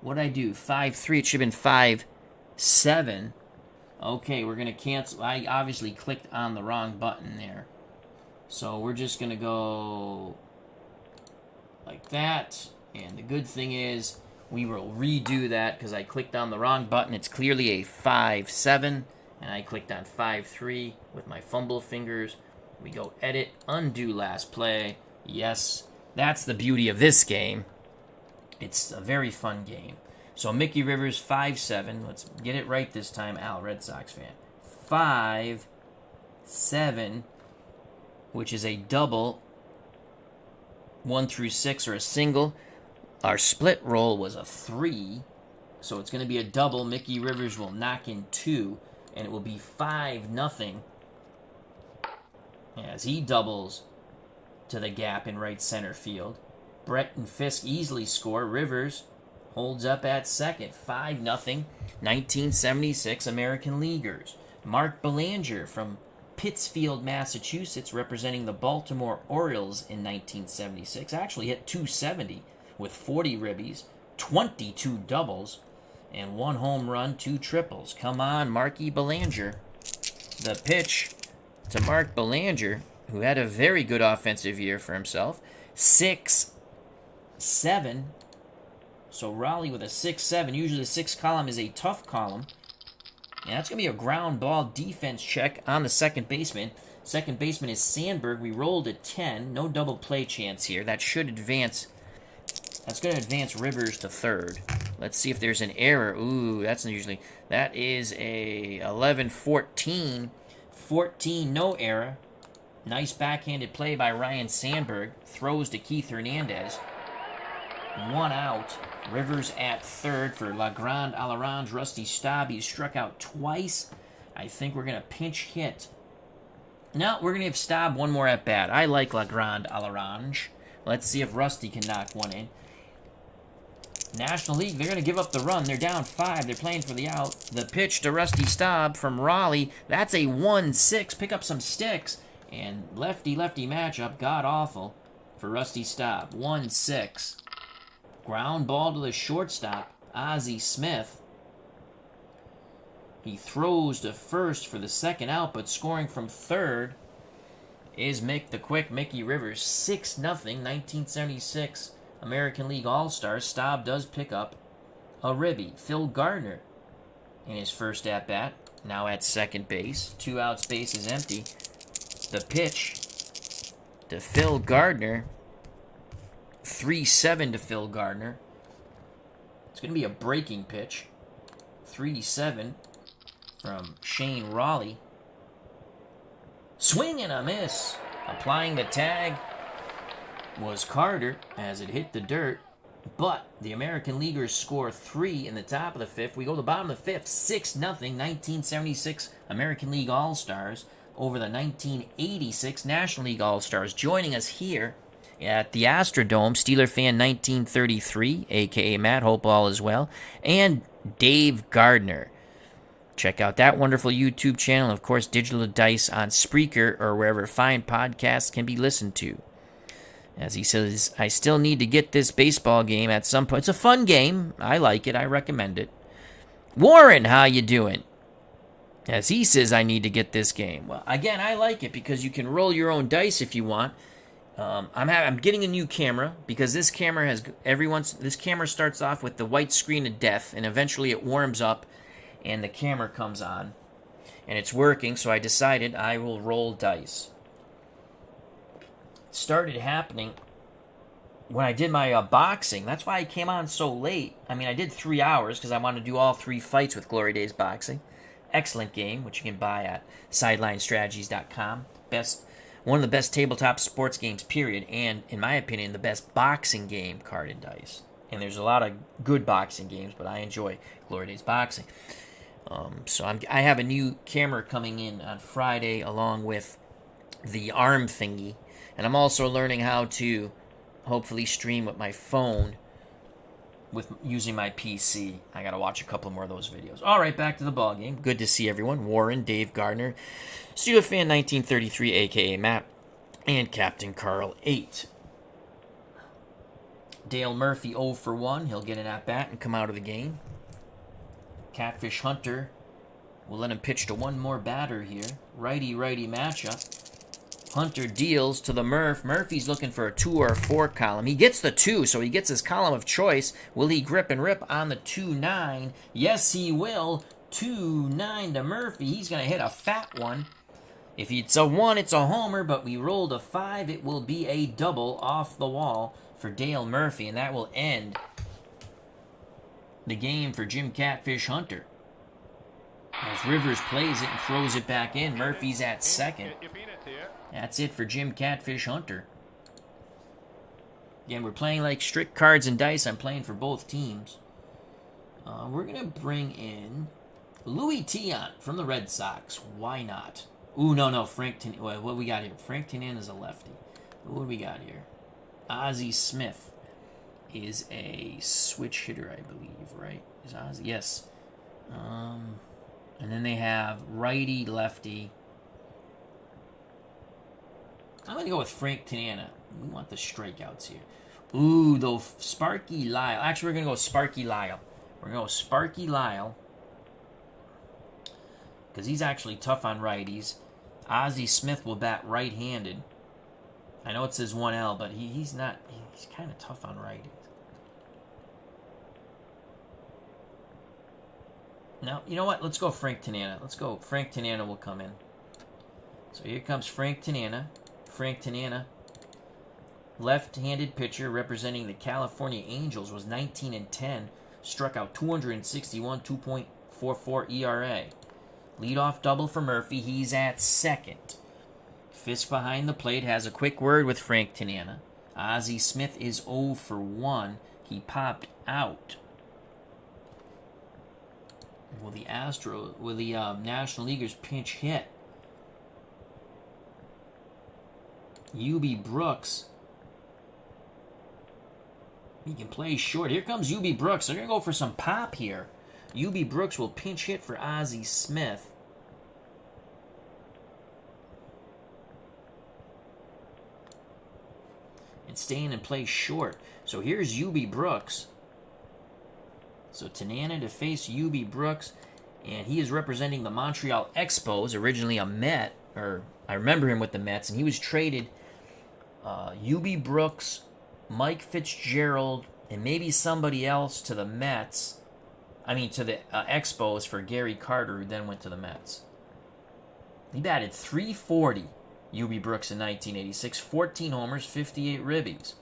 What'd I do? 5-3. It should have been 5-7. Okay, we're going to cancel. I obviously clicked on the wrong button there. So we're just going to go like that. And the good thing is we will redo that because I clicked on the wrong button. It's clearly a 5-7. And I clicked on 5-3 with my fumble fingers. We go edit, undo last play. Yes, that's the beauty of this game. It's a very fun game. So Mickey Rivers, 5-7. Let's get it right this time, Al, Red Sox fan. 5-7, which is a double. 1 through 6 are a single. Our split roll was a 3. So it's going to be a double. Mickey Rivers will knock in 2. And it will be 5-0 as he doubles to the gap in right center field. Brett and Fisk easily score. Rivers holds up at second. 5-0, 1976 American Leaguers. Mark Belanger from Pittsfield, Massachusetts, representing the Baltimore Orioles in 1976. Actually hit .270 with 40 ribbies, 22 doubles, and 1 home run, 2 triples. Come on, Marky Belanger. The pitch to Mark Belanger, who had a very good offensive year for himself. 6-7. So Raleigh with a 6-7. Usually the 6 column is a tough column. And that's going to be a ground ball defense check on the second baseman. Second baseman is Sandberg. We rolled a 10. No double play chance here. That should advance. That's going to advance Rivers to third. Let's see if there's an error. Ooh, that's usually. That is a 11-14. 14, no error. Nice backhanded play by Ryan Sandberg. Throws to Keith Hernandez. 1 out. Rivers at third for La Grande Alarange. Rusty Staub. He's struck out twice. I think we're going to pinch hit. No, we're going to give Staub one more at bat. I like La Grande Alarange. Let's see if Rusty can knock one in. National League, they're going to give up the run. They're down 5. They're playing for the out. The pitch to Rusty Staub from Raleigh. That's a 1-6. Pick up some sticks. And lefty-lefty matchup. God-awful for Rusty Staub. 1-6. Ground ball to the shortstop, Ozzie Smith. He throws to first for the second out, but scoring from third is Mick the Quick, Mickey Rivers. 6-0, 1976 American League All-Stars. Staub does pick up a ribby. Phil Gardner in his first at-bat, now at second base. 2 outs, base is empty. The pitch to Phil Gardner. 3-7 to Phil Gardner. It's going to be a breaking pitch. 3-7 from Shane Raleigh. Swing and a miss. Applying the tag was Carter as it hit the dirt. But the American Leaguers score 3 in the top of the 5th. We go to the bottom of the 5th. 6-0, 1976 American League All-Stars over the 1986 National League All-Stars. Joining us here at the Astrodome, Steeler fan 1933, a.k.a. Matt, hope all is well, and Dave Gardner. Check out that wonderful YouTube channel, of course, Digital Dice on Spreaker or wherever fine podcasts can be listened to. As he says, I still need to get this baseball game at some point. It's a fun game. I like it. I recommend it. Warren, how you doing? As he says, I need to get this game. Well, again, I like it because you can roll your own dice if you want. I'm getting a new camera because this camera has this camera starts off with the white screen of death, and eventually it warms up and the camera comes on and it's working. So I decided I will roll dice. It started happening when I did my boxing. That's why I came on so late. I mean, I did 3 hours because I wanted to do all 3 fights with Glory Days Boxing. Excellent game, which you can buy at sidelinestrategies.com. One of the best tabletop sports games, period, and, in my opinion, the best boxing game, Card&Dice. And there's a lot of good boxing games, but I enjoy Glory Days Boxing. So I have a new camera coming in on Friday along with the arm thingy. And I'm also learning how to hopefully stream with my phone with using my PC. I got to watch a couple more of those videos. All right, back to the ball game. Good to see everyone. Warren, Dave Gardner, Steeler Fan 1933, a.k.a. Matt, and Captain Carl 8. Dale Murphy 0 for 1. He'll get an at-bat and come out of the game. Catfish Hunter, we'll let him pitch to one more batter here. Righty-righty matchup. Hunter deals to the Murph. Murphy's looking for a 2 or a 4 column. He gets the 2, so he gets his column of choice. Will he grip and rip on the 2-9? Yes, he will. 2-9 to Murphy. He's going to hit a fat one. If it's a 1, it's a homer, but we rolled a 5. It will be a double off the wall for Dale Murphy, and that will end the game for Jim Catfish Hunter. As Rivers plays it and throws it back in, Murphy's at second. That's it for Jim Catfish Hunter. Again, we're playing like strict cards and dice. I'm playing for both teams. We're going to bring in Louis Tiant from the Red Sox. Why not? Ooh, no. Frank Tanian. What we got here? Frank Tanian is a lefty. What do we got here? Ozzie Smith is a switch hitter, I believe, right? Is Ozzie? Yes. And then they have righty, lefty. I'm going to go with Frank Tanian. We want the strikeouts here. Ooh, though, Sparky Lyle. Actually, we're going to go Sparky Lyle. We're going to go Sparky Lyle because he's actually tough on righties. Ozzie Smith will bat right-handed. I know it says 1L, but he's not. He's kind of tough on righties. Now, you know what? Let's go Frank Tanian. Let's go. Frank Tanian will come in. So here comes Frank Tanian. Frank Tanian, left-handed pitcher representing the California Angels, was 19-10, struck out 261, 2.44 ERA. Leadoff double for Murphy. He's at second. Fisk behind the plate has a quick word with Frank Tanian. Ozzie Smith is 0 for 1. He popped out. Will the National Leaguers pinch hit? Eubie Brooks. He can play short. Here comes Yubi Brooks. They're going to go for some pop here. Yubi Brooks will pinch hit for Ozzie Smith. And stay in and play short. So here's Yubi Brooks. So Tanian to face Yubi Brooks. And he is representing the Montreal Expos. Originally a Met. Or I remember him with the Mets. And he was traded Eubie Brooks, Mike Fitzgerald, and maybe somebody else to the Mets. I mean, to the Expos for Gary Carter, who then went to the Mets. He batted .340, Eubie Brooks in 1986. 14 homers, 58 ribbies.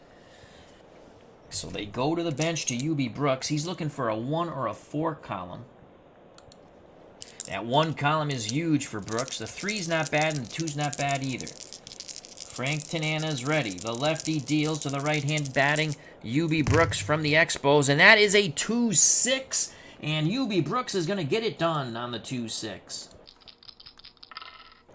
So they go to the bench to Eubie Brooks. He's looking for a 1 or a 4 column. That 1 column is huge for Brooks. The 3's not bad, and the 2's not bad either. Frank Tanian is ready. The lefty deals to the right-hand batting Eubie Brooks from the Expos, and that is a 2-6. And Eubie Brooks is going to get it done on the 2-6.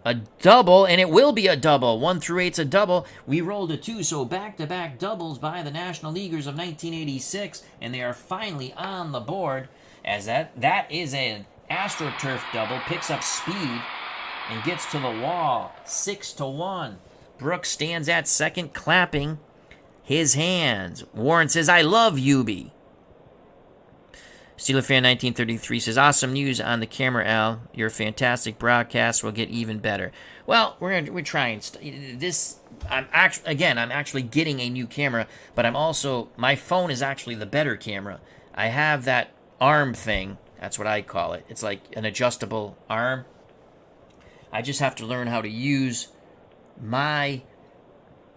A double, and it will be a double. 1 through 8's a double. We rolled a 2, so back-to-back doubles by the National Leaguers of 1986, and they are finally on the board. As that is an AstroTurf double, picks up speed and gets to the wall. 6-1. Brooks stands at second, clapping his hands. Warren says, I love Eubie. Steeler Fan 1933 says, awesome news on the camera, Al. Your fantastic broadcast will get even better. Well, we're trying. This I'm actually getting a new camera, but my phone is actually the better camera. I have that arm thing. That's what I call it. It's like an adjustable arm. I just have to learn how to use my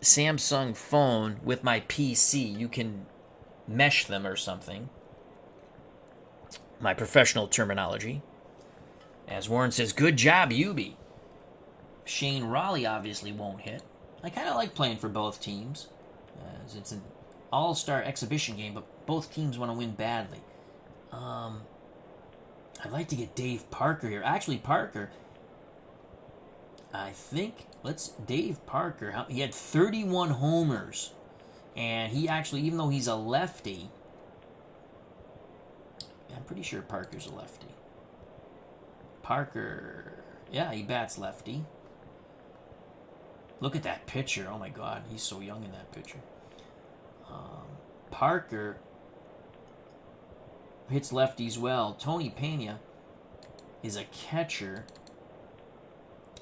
Samsung phone with my PC. You can mesh them or something. My professional terminology. As Warren says, good job, Eubie. Shane Raleigh obviously won't hit. I kind of like playing for both teams. It's an all-star exhibition game, but both teams want to win badly. I'd like to get Dave Parker here. Actually, Parker, I think, Dave Parker, he had 31 homers. And he actually, even though he's a lefty, I'm pretty sure Parker's a lefty. Parker, yeah, he bats lefty. Look at that pitcher. Oh my God, he's so young in that picture. Parker hits lefties well. Tony Pena is a catcher,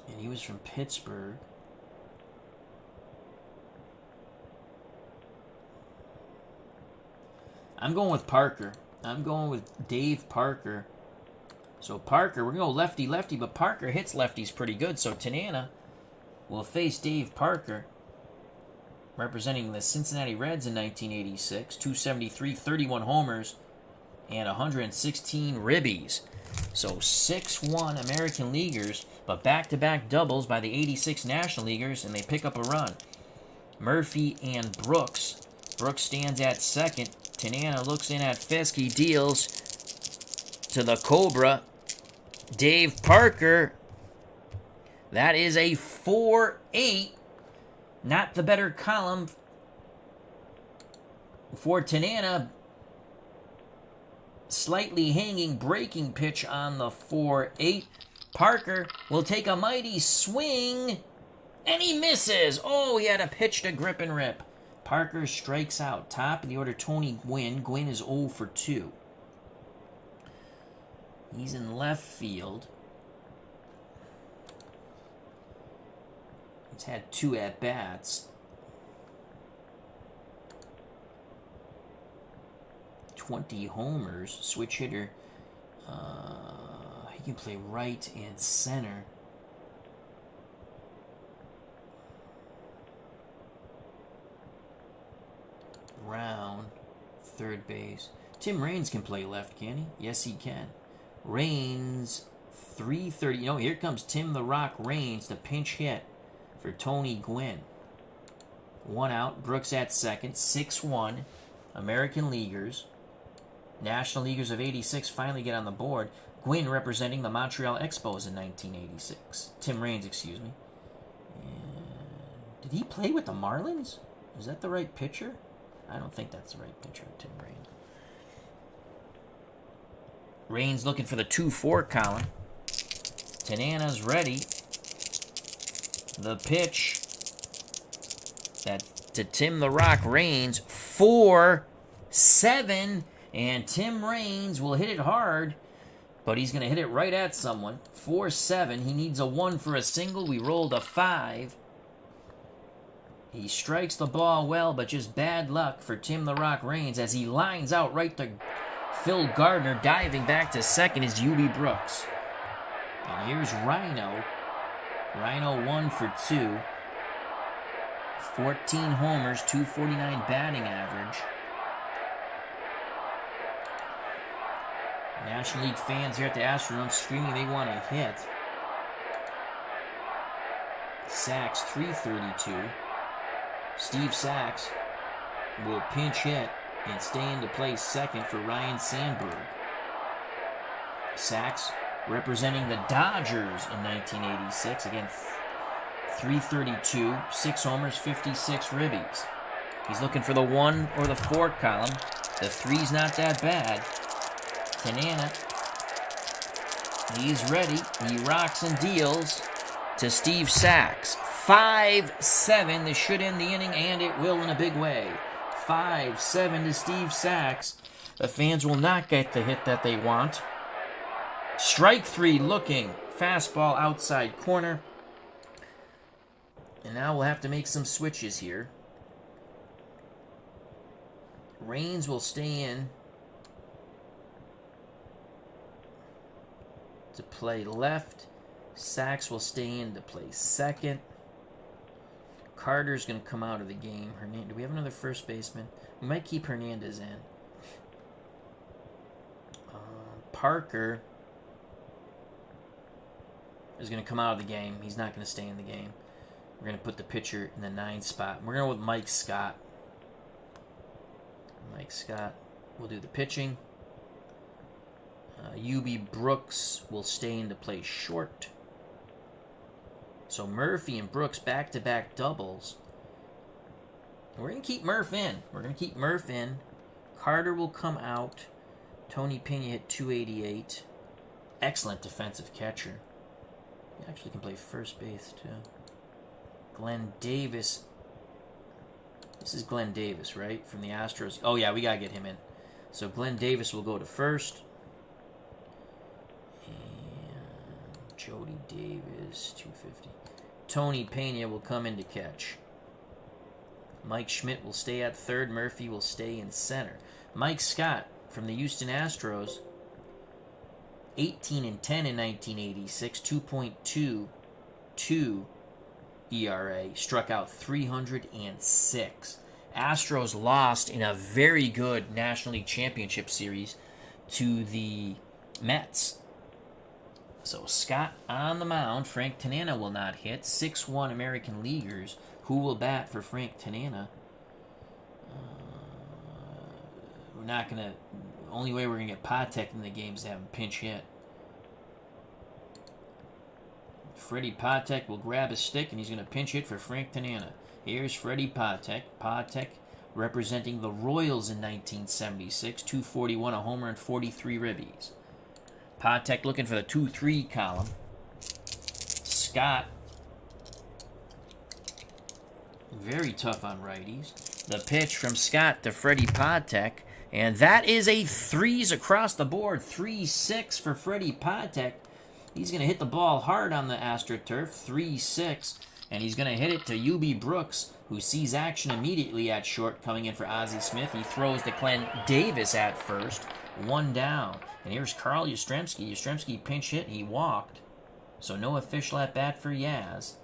and he was from Pittsburgh. I'm going with Parker. I'm going with Dave Parker. So Parker, we're going to go lefty-lefty, but Parker hits lefties pretty good. So Tanana will face Dave Parker, representing the Cincinnati Reds in 1986. 273, 31 homers, and 116 ribbies. So 6-1 American Leaguers, but back-to-back doubles by the 86 National Leaguers, and they pick up a run. Murphy and Brooks. Brooks stands at second. Tanana looks in at fifth. He deals to the Cobra. Dave Parker. That is a 4-8. Not the better column for Tanana. Slightly hanging breaking pitch on the 4-8. Parker will take a mighty swing. And he misses. Oh, he had a pitch to grip and rip. Parker strikes out. Top of the order, Tony Gwynn. Gwynn is 0 for 2. He's in left field. He's had 2 at-bats. 20 homers. Switch hitter. He can play right and center. Brown, third base. Tim Raines can play left, can he? Yes, he can. Raines, 330. Here comes Tim the Rock Raines, the pinch hit for Tony Gwynn. 1 out. Brooks at second. 6-1. American Leaguers. National Leaguers of 86 finally get on the board. Gwynn representing the Montreal Expos in 1986. Tim Raines, excuse me. And did he play with the Marlins? Is that the right pitcher? I don't think that's the right pitcher, Tim Raines. Raines looking for the 2-4 column. Tanana's ready. The pitch to Tim the Rock Raines. 4-7. And Tim Raines will hit it hard, but he's going to hit it right at someone. 4-7. He needs a 1 for a single. We rolled a 5. He strikes the ball well, but just bad luck for Tim the Rock Raines as he lines out right to Phil Gardner. Diving back to second is Yubi Brooks. And here's Rhino. Rhino 1 for 2. 14 homers, 249 batting average. National League fans here at the Astrodome screaming they want a hit. Sachs, 332. Steve Sachs will pinch hit and stay into place second for Ryan Sandberg. Sachs representing the Dodgers in 1986. Again, 332, 6 homers, 56 ribbies. He's looking for the 1 or the 4 column. The 3's not that bad. Tanana, he's ready. He rocks and deals to Steve Sachs. 5-7. This should end the inning, and it will in a big way. 5-7 to Steve Sachs. The fans will not get the hit that they want. Strike 3 looking. Fastball outside corner. And now we'll have to make some switches here. Raines will stay in to play left. Sachs will stay in to play second. Carter's going to come out of the game. Do we have another first baseman? We might keep Hernandez in. Parker is going to come out of the game. He's not going to stay in the game. We're going to put the pitcher in the 9th spot. We're going to go with Mike Scott. Mike Scott will do the pitching. Eubie Brooks will stay in to play short. So Murphy and Brooks back-to-back doubles. We're going to keep Murph in. Carter will come out. Tony Pena hit 288. Excellent defensive catcher. He actually can play first base, too. Glenn Davis. This is Glenn Davis, right? From the Astros. Oh, yeah, we got to get him in. So Glenn Davis will go to first. And Jody Davis, 250. Tony Pena will come in to catch. Mike Schmidt will stay at third. Murphy will stay in center. Mike Scott from the Houston Astros, 18-10 in 1986, 2.22 ERA, struck out 306. Astros lost in a very good National League Championship Series to the Mets. So Scott on the mound. Frank Tanana will not hit. 6-1 American Leaguers. Who will bat for Frank Tanana? We're not going to... Only way we're going to get Patek in the game is to have him pinch hit. Freddie Patek will grab his stick and he's going to pinch hit for Frank Tanana. Here's Freddie Patek. Patek representing the Royals in 1976. 241, a homer, and 43 ribbies. Patek looking for the 2-3 column. Scott. Very tough on righties. The pitch from Scott to Freddie Patek. And that is a threes across the board. 3-6 for Freddie Patek. He's going to hit the ball hard on the AstroTurf. 3-6. And he's going to hit it to Yubi Brooks, who sees action immediately at short, coming in for Ozzie Smith. He throws to Glenn Davis at first. 1 down. And here's Carl Yastrzemski. Yastrzemski pinch hit. He walked. So no official at bat for Yaz.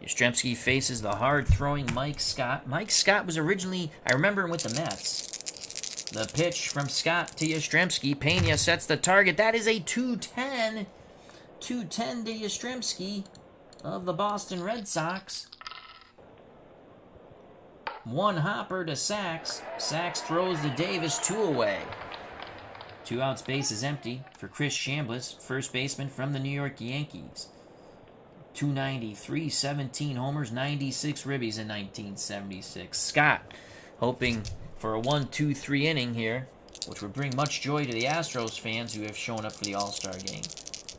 Yastrzemski faces the hard-throwing Mike Scott. Mike Scott was originally, I remember him with the Mets. The pitch from Scott to Yastrzemski. Pena sets the target. That is a 2-10. 2-10 to Yastrzemski of the Boston Red Sox. 1 hopper to Sachs. Sachs throws to Davis, 2 away. 2 outs, base is empty for Chris Chambliss, first baseman from the New York Yankees. 293, 17 homers, 96 ribbies in 1976. Scott hoping for a 1-2-3 inning here, which would bring much joy to the Astros fans who have shown up for the All-Star game.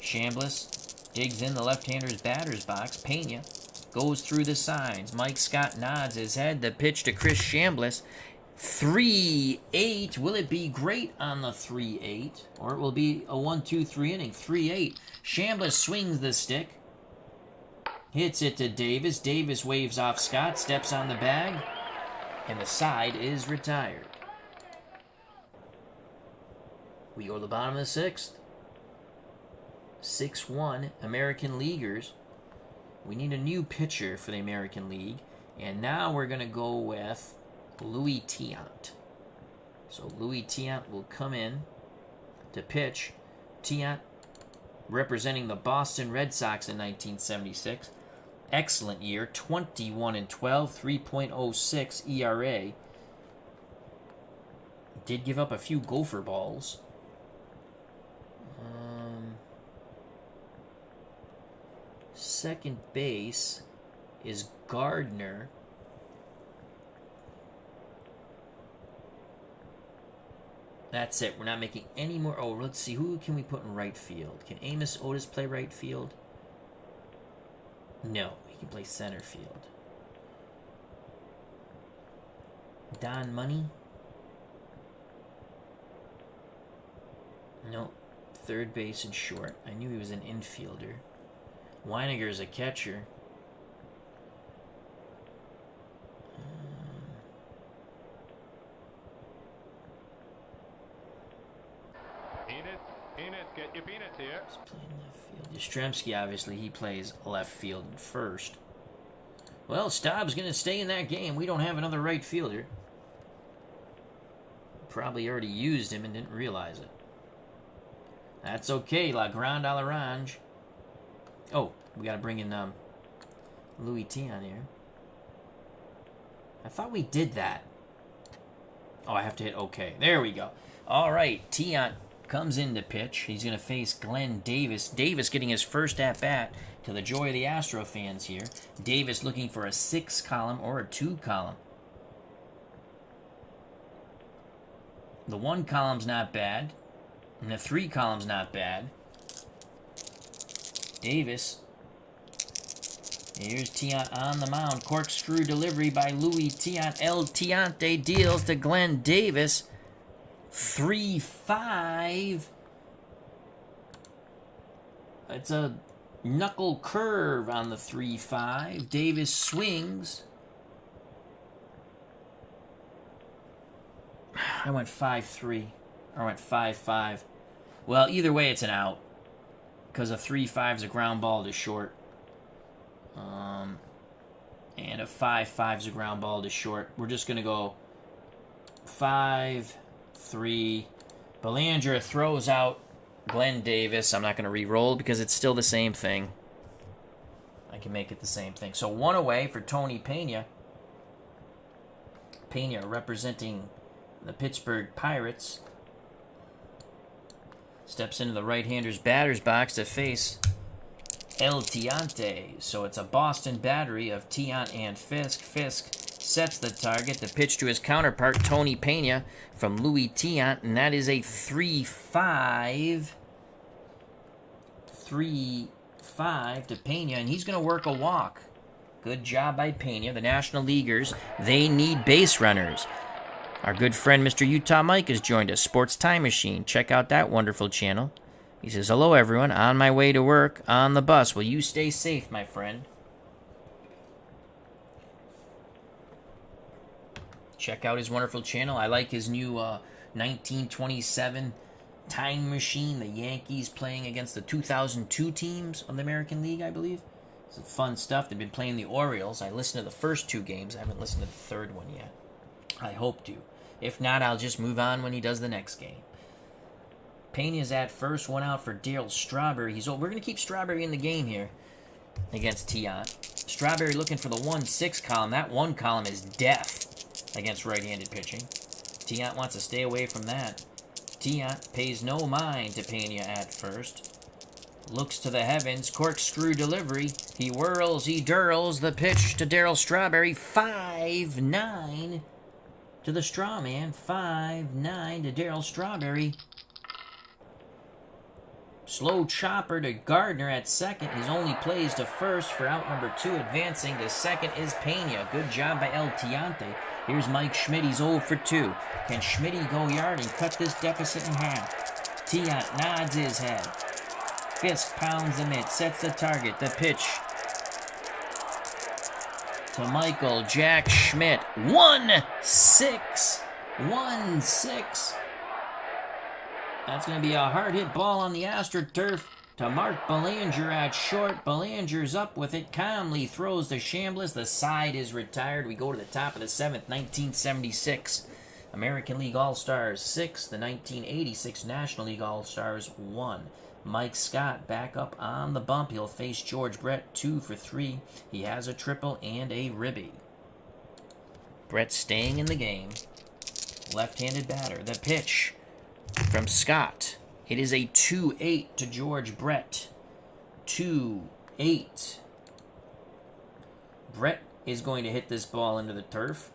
Chambliss digs in the left-hander's batter's box. Pena goes through the signs. Mike Scott nods his head. The pitch to Chris Chambliss. 3-8. Will it be great on the 3-8? Or it will be a 1-2-3 inning. 3-8. Chambliss swings the stick. Hits it to Davis. Davis waves off Scott. Steps on the bag. And the side is retired. We go to the bottom of the 6th. 6-1 American Leaguers. We need a new pitcher for the American League. And now we're going to go with Louis Tiant. So Louis Tiant will come in to pitch. Tiant representing the Boston Red Sox in 1976. Excellent year, 21-12, 3.06 ERA. Did give up a few gopher balls. Second base is Gardner. That's it. We're not making any more. Oh, let's see. Who can we put in right field? Can Amos Otis play right field? No. He can play center field. Don Money? No. third base and short. I knew he was an infielder. Weiniger is a catcher. Enid, get your peanuts here. He's playing left field. Yastrzemski, obviously, he plays left field and first. Well, Staub's going to stay in that game. We don't have another right fielder. Probably already used him and didn't realize it. That's okay. La Grande à l'Orange. Oh, we got to bring in Louis Tion here. I thought we did that. Oh, I have to hit OK. There we go. All right, Tion comes in to pitch. He's going to face Glenn Davis. Davis getting his first at-bat, to the joy of the Astro fans here. Davis looking for a 6-column or a 2-column. The 1 column's not bad, and the 3 column's not bad. Davis. Here's Tion on the mound. Corkscrew delivery by Louis Tion. El Tiante deals to Glenn Davis. 3-5. It's a knuckle curve on the 3-5. Davis swings. I went 5-3. Or I went 5-5. Well, either way, it's an out. Because a 3-5 is a ground ball to short. And a 5-5 is a ground ball to short. We're just going to go 5-3. Belanger throws out Glenn Davis. I'm not going to re-roll because it's still the same thing. I can make it the same thing. So 1 away for Tony Pena. Pena representing the Pittsburgh Pirates. Steps into the right-hander's batter's box to face El Tiante. So it's a Boston battery of Tion and Fisk. Fisk sets the target. The pitch to his counterpart, Tony Pena, from Louis Tion, and that is a 3-5. 3-5 to Pena, and he's going to work a walk. Good job by Pena. The National Leaguers, they need base runners. Our good friend Mr. Utah Mike has joined us, Sports Time Machine. Check out that wonderful channel. He says, hello everyone, on my way to work, on the bus. Will you stay safe, my friend? Check out his wonderful channel. I like his new 1927 time machine. The Yankees playing against the 2002 teams of the American League, I believe. It's fun stuff. They've been playing the Orioles. I listened to the first 2 games. I haven't listened to the third one yet. I hope to. If not, I'll just move on when he does the next game. Pena's at first, 1 out for Daryl Strawberry. We're going to keep Strawberry in the game here against Tion. Strawberry looking for the 1-6 column. That 1 column is death against right-handed pitching. Tion wants to stay away from that. Tion pays no mind to Pena at first. Looks to the heavens. Corkscrew delivery. He whirls, he dirls. The pitch to Daryl Strawberry. 5-9 to the straw man. 5-9 to Daryl Strawberry. Slow chopper to Gardner at second. His only plays to first for out number 2. Advancing to second is Pena. Good job by El Tiante. Here's Mike Schmidt. He's 0 for 2. Can Schmidt go yard and cut this deficit in half? Tion nods his head. Fisk pounds the mitt. Sets the target. The pitch to Michael Jack Schmidt. 1-6. 1-6. That's going to be a hard-hit ball on the AstroTurf to Mark Belanger at short. Belanger's up with it. Calmly throws to Chambliss. The side is retired. We go to the top of the 7th, 1976. American League All-Stars 6. The 1986 National League All-Stars 1. Mike Scott back up on the bump. He'll face George Brett 2 for 3. He has a triple and a ribby. Brett staying in the game. Left-handed batter. The pitch from Scott. It is a 2-8 to George Brett. 2-8. Brett is going to hit this ball into the turf.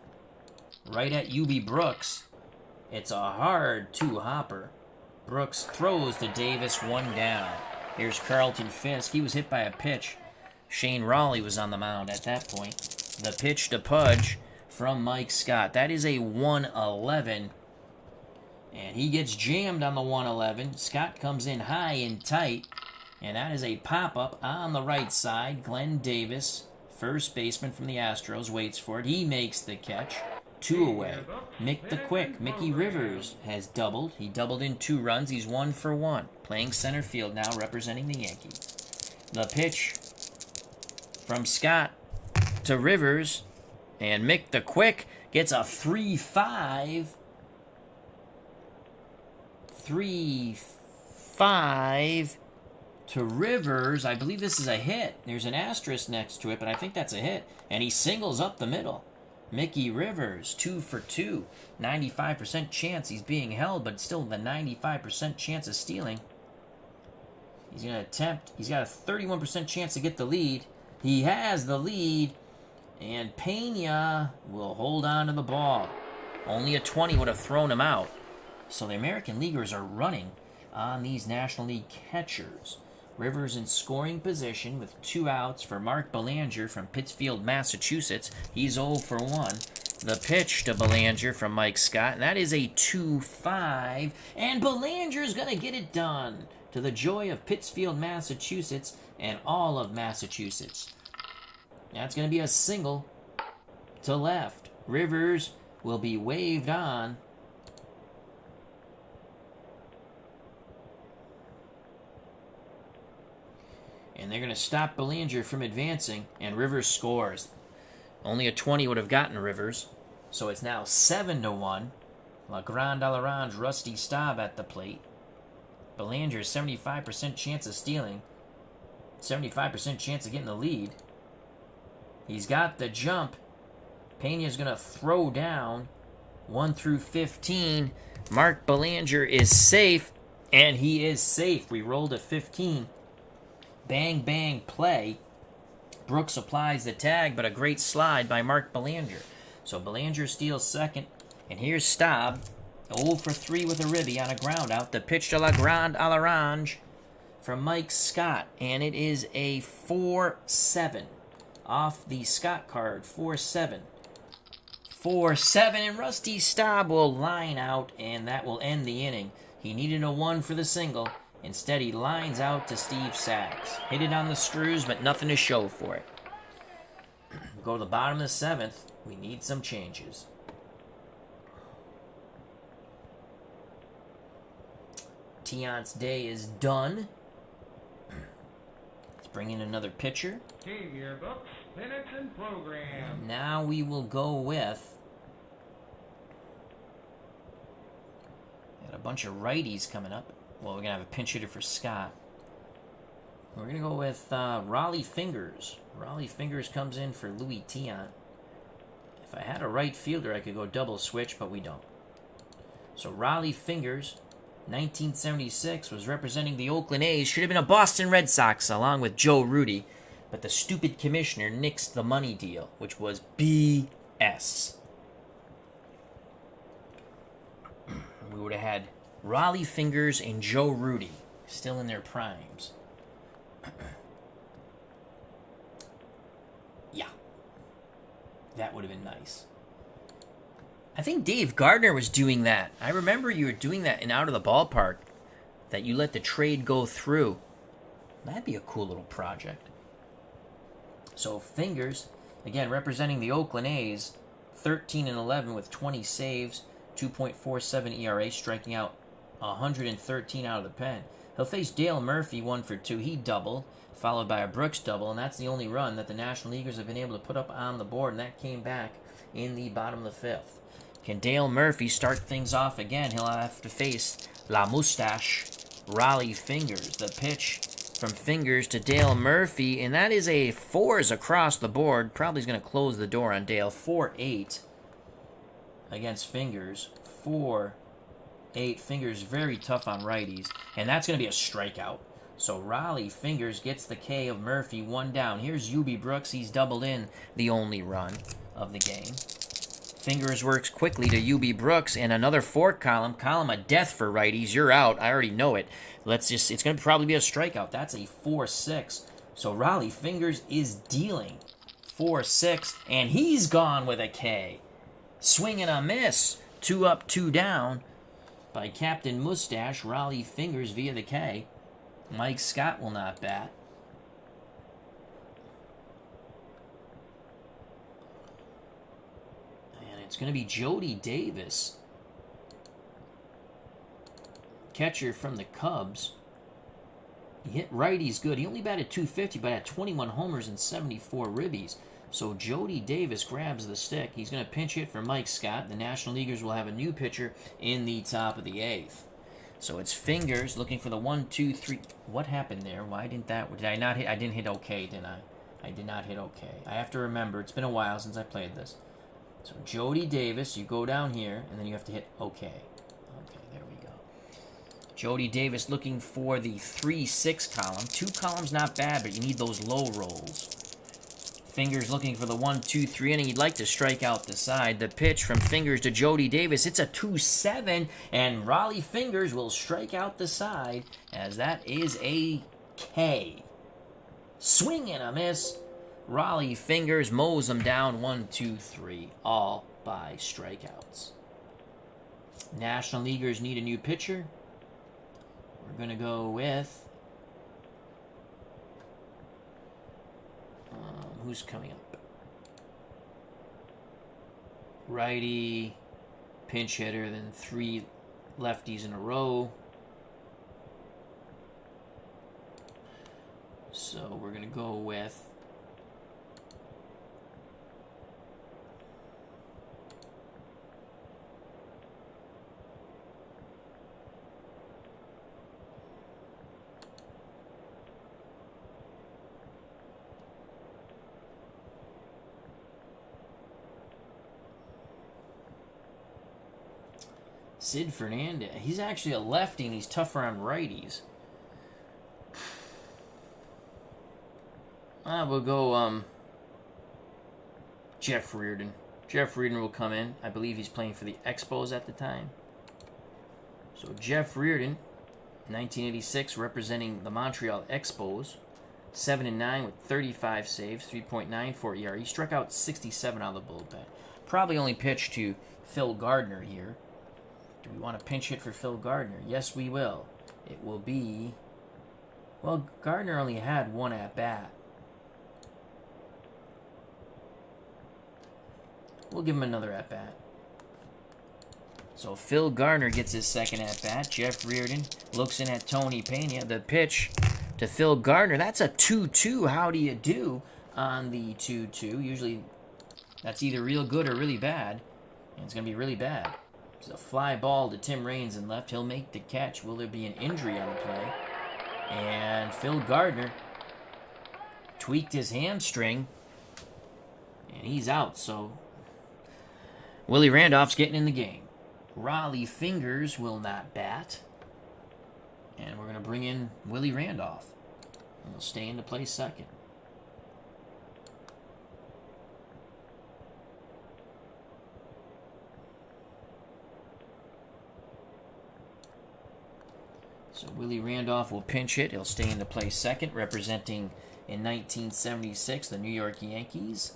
Right at Yubi Brooks. It's a hard 2-hopper. Brooks throws to Davis, 1 down. Here's Carlton Fisk. He was hit by a pitch. Shane Raleigh was on the mound at that point. The pitch to Pudge from Mike Scott. That is a 1-11 And he gets jammed on the 111. Scott comes in high and tight. And that is a pop-up on the right side. Glenn Davis, first baseman from the Astros, waits for it. He makes the catch. 2 away. Mick the Quick, Mickey Rivers, has doubled. He doubled in 2 runs. He's 1 for 1. Playing center field now, representing the Yankees. The pitch from Scott to Rivers. And Mick the Quick gets a 3-5. 3-5 to Rivers. I believe this is a hit. There's an asterisk next to it, but I think that's a hit. And he singles up the middle. Mickey Rivers, 2 for 2. 95% chance he's being held, but still the 95% chance of stealing. He's going to attempt. He's got a 31% chance to get the lead. He has the lead. And Pena will hold on to the ball. Only a 20 would have thrown him out. So the American Leaguers are running on these National League catchers. Rivers in scoring position with 2 outs for Mark Belanger from Pittsfield, Massachusetts. He's 0 for 1. The pitch to Belanger from Mike Scott, and that is a 2-5. And Belanger's going to get it done, to the joy of Pittsfield, Massachusetts, and all of Massachusetts. That's going to be a single to left. Rivers will be waved on. And they're going to stop Belanger from advancing, and Rivers scores. Only a 20 would have gotten Rivers, so it's now 7-1. Legrand Alarange, Rusty Staub at the plate. Belanger, 75% chance of stealing, 75% chance of getting the lead. He's got the jump. Pena's going to throw down 1 through 15. Mark Belanger is safe, and he is safe. We rolled a 15. Bang, bang, play. Brooks applies the tag, but a great slide by Mark Belanger. So Belanger steals second, and here's Staub, 0 for 3 with a ribby on a ground out. The pitch to Legrand Alarange from Mike Scott, and it is a 4-7 off the Scott card. 4-7. 4-7, and Rusty Staub will line out, and that will end the inning. He needed a 1 for the single. Instead, he lines out to Steve Sachs. Hit it on the screws, but nothing to show for it. Go to the bottom of the 7th. We need some changes. Tiant's day is done. Let's bring in another pitcher. Yubi Brooks, minutes and program. And now we will go with... got a bunch of righties coming up. Well, we're going to have a pinch hitter for Scott. We're going to go with Raleigh Fingers. Raleigh Fingers comes in for Louis Tiant. If I had a right fielder, I could go double switch, but we don't. So Raleigh Fingers, 1976, was representing the Oakland A's. Should have been a Boston Red Sox along with Joe Rudy. But the stupid commissioner nixed the money deal, which was BS. We would have had Raleigh Fingers and Joe Rudy, still in their primes. Yeah. That would have been nice. I think Dave Gardner was doing that. I remember you were doing that in Out of the Ballpark, that you let the trade go through. That'd be a cool little project. So Fingers, again, representing the Oakland A's, 13-11 with 20 saves, 2.47 ERA, striking out 113 out of the pen. He'll face Dale Murphy, 1 for 2. He doubled, followed by a Brooks double, and that's the only run that the National Leaguers have been able to put up on the board, and that came back in the bottom of the 5th. Can Dale Murphy start things off again? He'll have to face La Moustache, Raleigh Fingers. The pitch from Fingers to Dale Murphy, and that is a 4s across the board. Probably is going to close the door on Dale. 4-8 against Fingers. 4-8. Fingers very tough on righties, and that's going to be a strikeout. So Raleigh Fingers gets the K of Murphy, 1 down. Here's Yubi Brooks. He's doubled in, the only run of the game. Fingers works quickly to Yubi Brooks, and another 4 column of death for righties. You're out. I already know it. It's going to probably be a strikeout. That's a 4-6. So Raleigh Fingers is dealing 4-6, and he's gone with a K. Swing and a miss. 2 up, 2 down. by Captain Mustache, Raleigh Fingers via the K. Mike Scott will not bat. And it's going to be Jody Davis, catcher from the Cubs. He hit righties good. He only batted .250, but had 21 homers and 74 ribbies. So Jody Davis grabs the stick. He's going to pinch hit for Mike Scott. The National Leaguers will have a new pitcher in the top of the 8th. So it's Fingers looking for the 1, 2, 3. What happened there? Why didn't that? Did I not hit? I didn't hit OK, didn't I? I did not hit OK. I have to remember. It's been a while since I played this. So Jody Davis, you go down here, and then you have to hit OK. Okay, there we go. Jody Davis looking for the 3-6 column. 2 columns not bad, but you need those low rolls. Fingers looking for the 1, 2, 3 inning. He'd like to strike out the side. The pitch from Fingers to Jody Davis. It's a 2-7, and Raleigh Fingers will strike out the side, as that is a K. Swing and a miss. Raleigh Fingers mows them down 1, 2, 3, all by strikeouts. National Leaguers need a new pitcher. We're going to go with... who's coming up? Righty, pinch hitter, then 3 lefties in a row. So we're going to go with Sid Fernandez. He's actually a lefty, and he's tougher on righties. We'll go Jeff Reardon. Jeff Reardon will come in. I believe he's playing for the Expos at the time. So Jeff Reardon, 1986, representing the Montreal Expos. 7-9 with 35 saves, 3.94 ERA. He struck out 67 out of the bullpen. Probably only pitched to Phil Gardner here. Do we want to pinch hit for Phil Gardner? Yes, we will. It will be... Well, Gardner only had 1 at-bat. We'll give him another at-bat. So Phil Gardner gets his second at-bat. Jeff Reardon looks in at Tony Pena. The pitch to Phil Gardner. That's a 2-2. How do you do on the 2-2? Usually that's either real good or really bad. And it's going to be really bad. It's a fly ball to Tim Raines in left. He'll make the catch. Will there be an injury on the play? And Phil Gardner tweaked his hamstring. And he's out, so Willie Randolph's getting in the game. Raleigh Fingers will not bat. And we're going to bring in Willie Randolph. And he'll stay into play second. So Willie Randolph will pinch hit. He'll stay into play second, representing in 1976 the New York Yankees.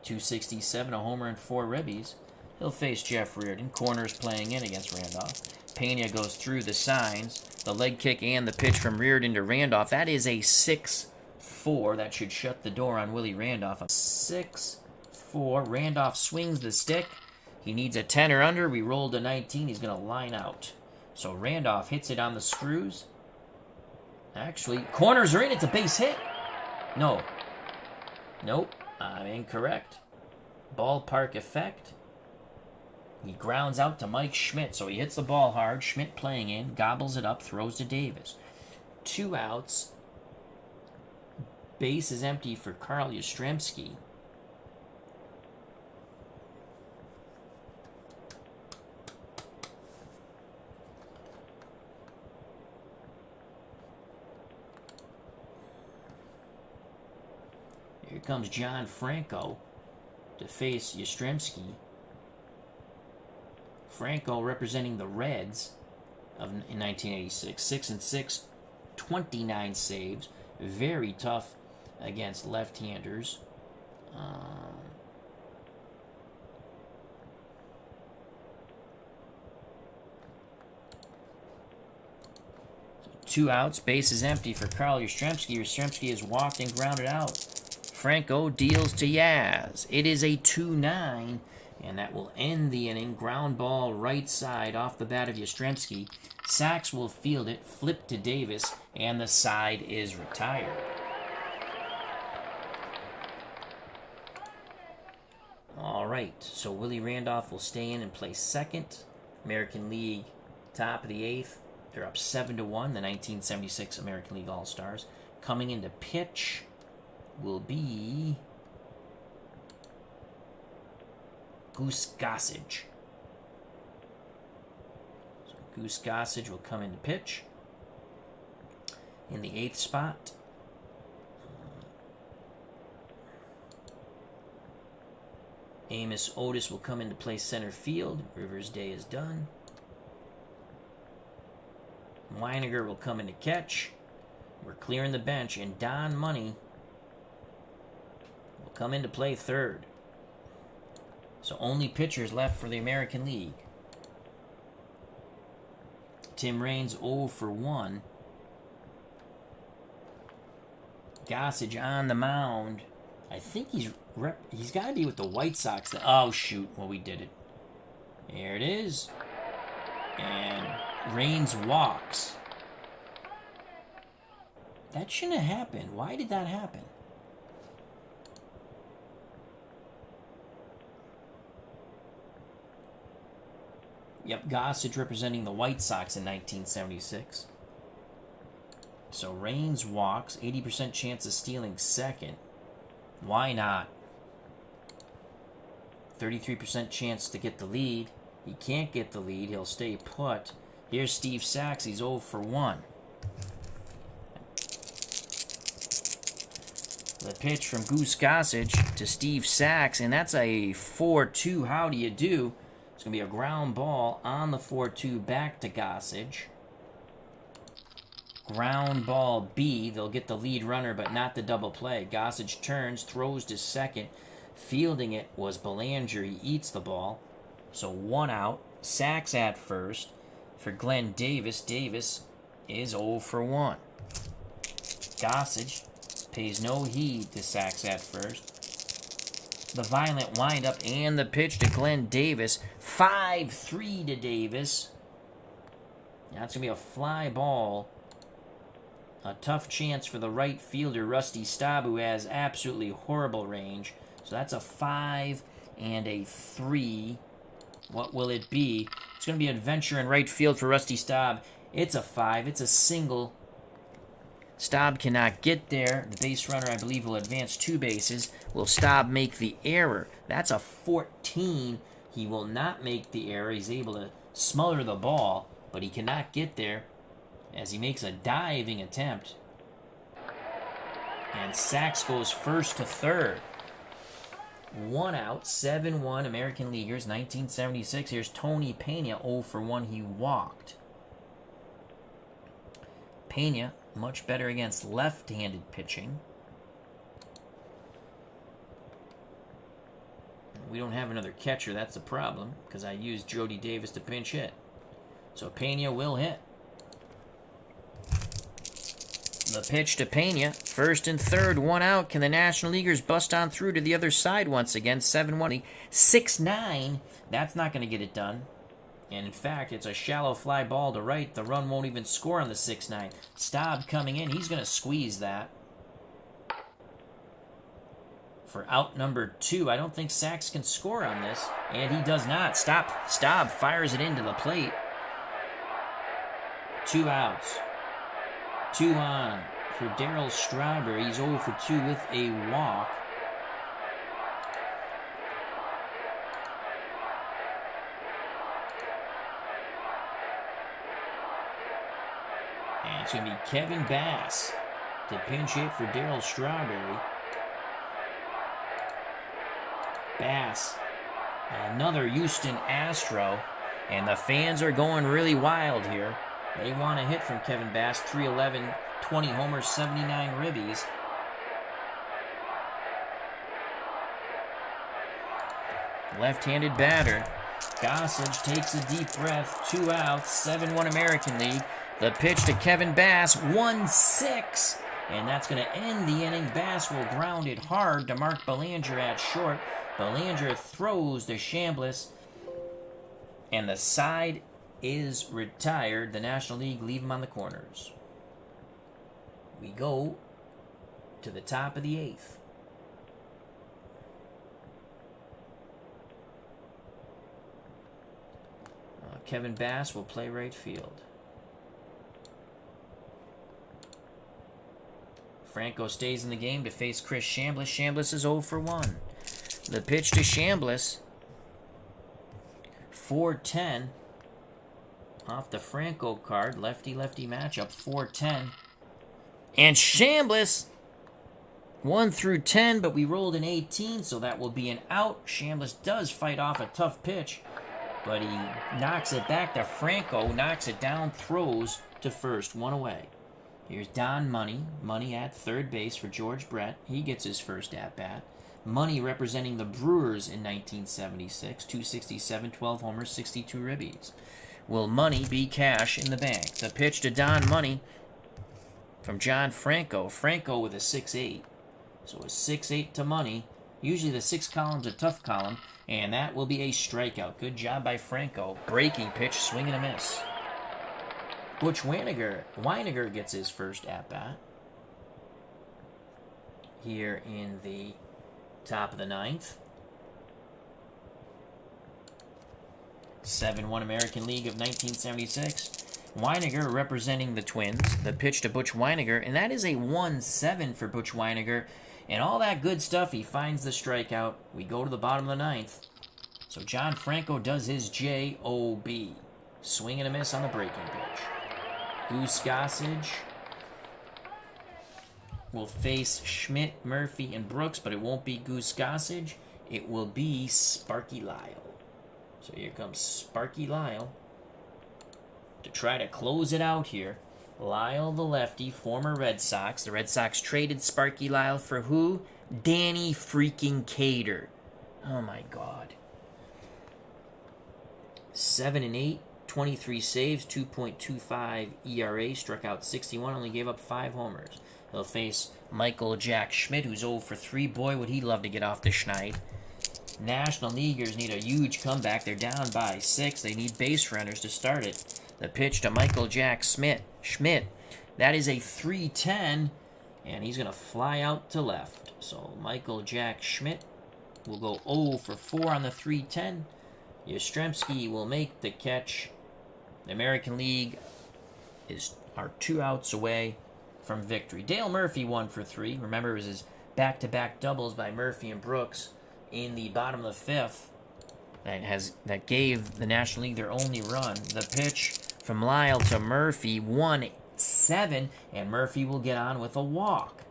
267, a homer, and 4 ribbies. He'll face Jeff Reardon. Corners playing in against Randolph. Pena goes through the signs. The leg kick and the pitch from Reardon to Randolph. That is a 6-4. That should shut the door on Willie Randolph. 6-4. Randolph swings the stick. He needs a 10 or under. We rolled a 19. He's going to line out. So Randolph hits it on the screws. Actually, corners are in. It's a base hit. No. Nope. I'm incorrect. Ballpark effect. He grounds out to Mike Schmidt. So he hits the ball hard. Schmidt playing in. Gobbles it up. Throws to Davis. 2 outs. Base is empty for Carl Yastrzemski. Here comes John Franco to face Yastrzemski. Franco representing the Reds in 1986. 6-6, 29 saves. Very tough against left-handers. 2 outs. Base is empty for Carl Yastrzemski. Yastrzemski is walked and grounded out. Franco deals to Yaz. It is a 2-9, and that will end the inning. Ground ball right side off the bat of Yastrzemski. Sachs will field it, flip to Davis, and the side is retired. All right, so Willie Randolph will stay in and play second. American League, top of the 8th. They're up 7-1, the 1976 American League All-Stars. Coming into pitch will be Goose Gossage. So Goose Gossage will come into pitch in the 8th spot. Amos Otis will come into play center field. Rivers' day is done. Weiniger will come into catch. We're clearing the bench, and Don Money will come into play third. So only pitchers left for the American League. Tim Raines 0 for 1. Gossage on the mound. I think he's got to be with the White Sox. Oh, shoot. Well, we did it. There it is. And Raines walks. That shouldn't have happened. Why did that happen? Yep, Gossage representing the White Sox in 1976. So Raines walks. 80% chance of stealing second. Why not? 33% chance to get the lead. He can't get the lead. He'll stay put. Here's Steve Sachs. He's 0 for 1. The pitch from Goose Gossage to Steve Sachs, and that's a 4-2. How do you do? It's going to be a ground ball on the 4-2 back to Gossage. Ground ball B. They'll get the lead runner, but not the double play. Gossage turns, throws to second. Fielding it was Belanger. He eats the ball. So 1 out. Sachs at first. For Glenn Davis, Davis is 0 for 1. Gossage pays no heed to Sachs at first. The violent windup and the pitch to Glenn Davis. 5-3 to Davis. That's going to be a fly ball. A tough chance for the right fielder, Rusty Staub, who has absolutely horrible range. So that's a 5 and a 3. What will it be? It's going to be an adventure in right field for Rusty Staub. It's a 5. It's a single. Staub cannot get there. The base runner, I believe, will advance 2 bases. Will Staub make the error? That's a 14. He will not make the error. He's able to smother the ball, but he cannot get there as he makes a diving attempt. And Sachs goes first to third. 1 out, 7-1 American Leaguers, 1976. Here's Tony Pena, 0 for 1. He walked. Pena, much better against left-handed pitching. We don't have another catcher. That's the problem, because I used Jody Davis to pinch hit. So Pena will hit. The pitch to Pena, first and third, 1 out. Can the National Leaguers bust on through to the other side once again? 7-1, 6-9. That's not going to get it done. And in fact, it's a shallow fly ball to right. The run won't even score on the 6-9. Staub coming in. He's going to squeeze that. For out number 2. I don't think Sachs can score on this. And he does not. Staub fires it into the plate. 2 outs. 2 on for Daryl Strawberry. He's 0 for 2 with a walk. And it's going to be Kevin Bass to pinch hit for Daryl Strawberry. Bass, another Houston Astro. And the fans are going really wild here. They want a hit from Kevin Bass. 311, 20 homers, 79 ribbies. Left-handed batter. Gossage takes a deep breath. 2 outs. 7-1 American League. The pitch to Kevin Bass, 1-6. And that's going to end the inning. Bass will ground it hard to Mark Belanger at short. Belanger throws to Chambliss. And the side is retired. The National League leave him on the corners. We go to the top of the 8th. Kevin Bass will play right field. Franco stays in the game to face Chris Chambliss. Chambliss is 0 for 1. The pitch to Chambliss. 4-10. Off the Franco card. Lefty-lefty matchup. 4-10. And Chambliss 1 through 10, but we rolled an 18, so that will be an out. Chambliss does fight off a tough pitch, but he knocks it back to Franco, knocks it down, throws to first, 1 away. Here's Don Money. Money at third base for George Brett. He gets his first at-bat. Money representing the Brewers in 1976. 267, 12 homers, 62 ribbies. Will Money be cash in the bank? The pitch to Don Money from John Franco. Franco with a 6-8. So a 6-8 to Money. Usually the 6 column's a tough column. And that will be a strikeout. Good job by Franco. Breaking pitch, swing and a miss. Butch Weiniger gets his first at-bat. Here in the top of the 9th. 7-1 American League of 1976. Weiniger representing the Twins. The pitch to Butch Weiniger, and that is a 1-7 for Butch Weiniger. And all that good stuff, he finds the strikeout. We go to the bottom of the 9th. So John Franco does his J-O-B. Swing and a miss on the breaking pitch. Goose Gossage will face Schmidt, Murphy, and Brooks, but it won't be Goose Gossage. It will be Sparky Lyle. So here comes Sparky Lyle to try to close it out here. Lyle, the lefty, former Red Sox. The Red Sox traded Sparky Lyle for who? Danny freaking Cater. Oh my God. 7-8, 23 saves, 2.25 ERA, struck out 61, only gave up 5 homers. He'll face Michael Jack Schmidt, who's 0 for 3. Boy, would he love to get off the schneid. National Leaguers need a huge comeback. They're down by 6. They need base runners to start it. The pitch to Michael Jack Schmidt. That is a 3-10, and he's going to fly out to left. So Michael Jack Schmidt will go 0 for 4 on the 3-10. Yastrzemski will make the catch. The American League are 2 outs away from victory. Dale Murphy 1 for 3. Remember, it was his back-to-back doubles by Murphy and Brooks in the bottom of the 5th that gave the National League their only run. The pitch from Lyle to Murphy, 1-7, and Murphy will get on with a walk.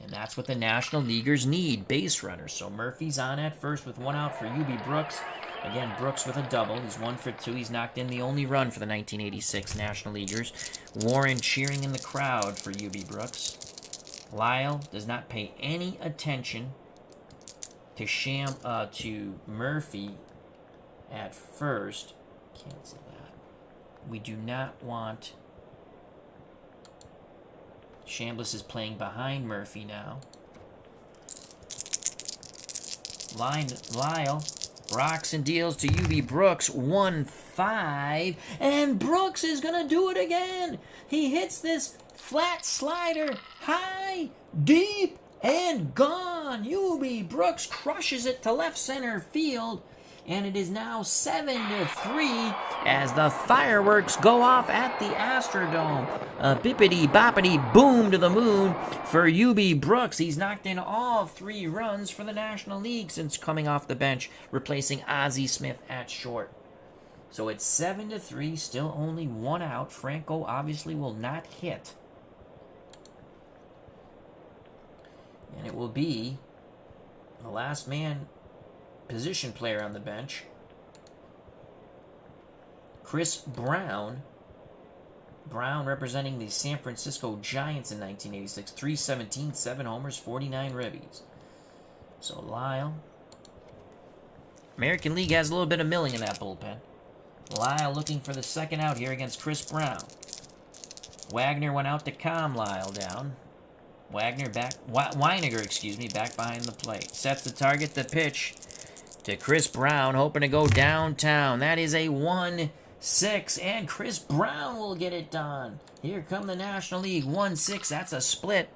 And that's what the National Leaguers need, base runners. So Murphy's on at first with 1 out for Eubie Brooks. Again, Brooks with a double. He's 1 for 2. He's knocked in the only run for the 1986 National Leaguers. Warren cheering in the crowd for Eubie Brooks. Lyle does not pay any attention to Murphy at first. Cancel that. We do not want... Chambliss is playing behind Murphy now. Lyle rocks and deals to Yubi Brooks, 1-5, and Brooks is going to do it again. He hits this flat slider, high, deep, and gone. Yubi Brooks crushes it to left center field, and it is now 7-3 as the fireworks go off at the Astrodome. A bippity-boppity boom to the moon for Yubi Brooks. He's knocked in all 3 runs for the National League since coming off the bench, replacing Ozzie Smith at short. So it's 7-3, still only 1 out. Franco obviously will not hit. And it will be the last man position player on the bench, Chris Brown. Brown representing the San Francisco Giants in 1986. 317, 7 homers, 49 ribbies. So Lyle. American League has a little bit of milling in that bullpen. Lyle looking for the second out here against Chris Brown. Wagner went out to calm Lyle down. Wagner back, Weiniger, excuse me, back behind the plate. Sets the target, the pitch to Chris Brown, hoping to go downtown. That is a 1-6, and Chris Brown will get it done. Here come the National League, 1-6, that's a split.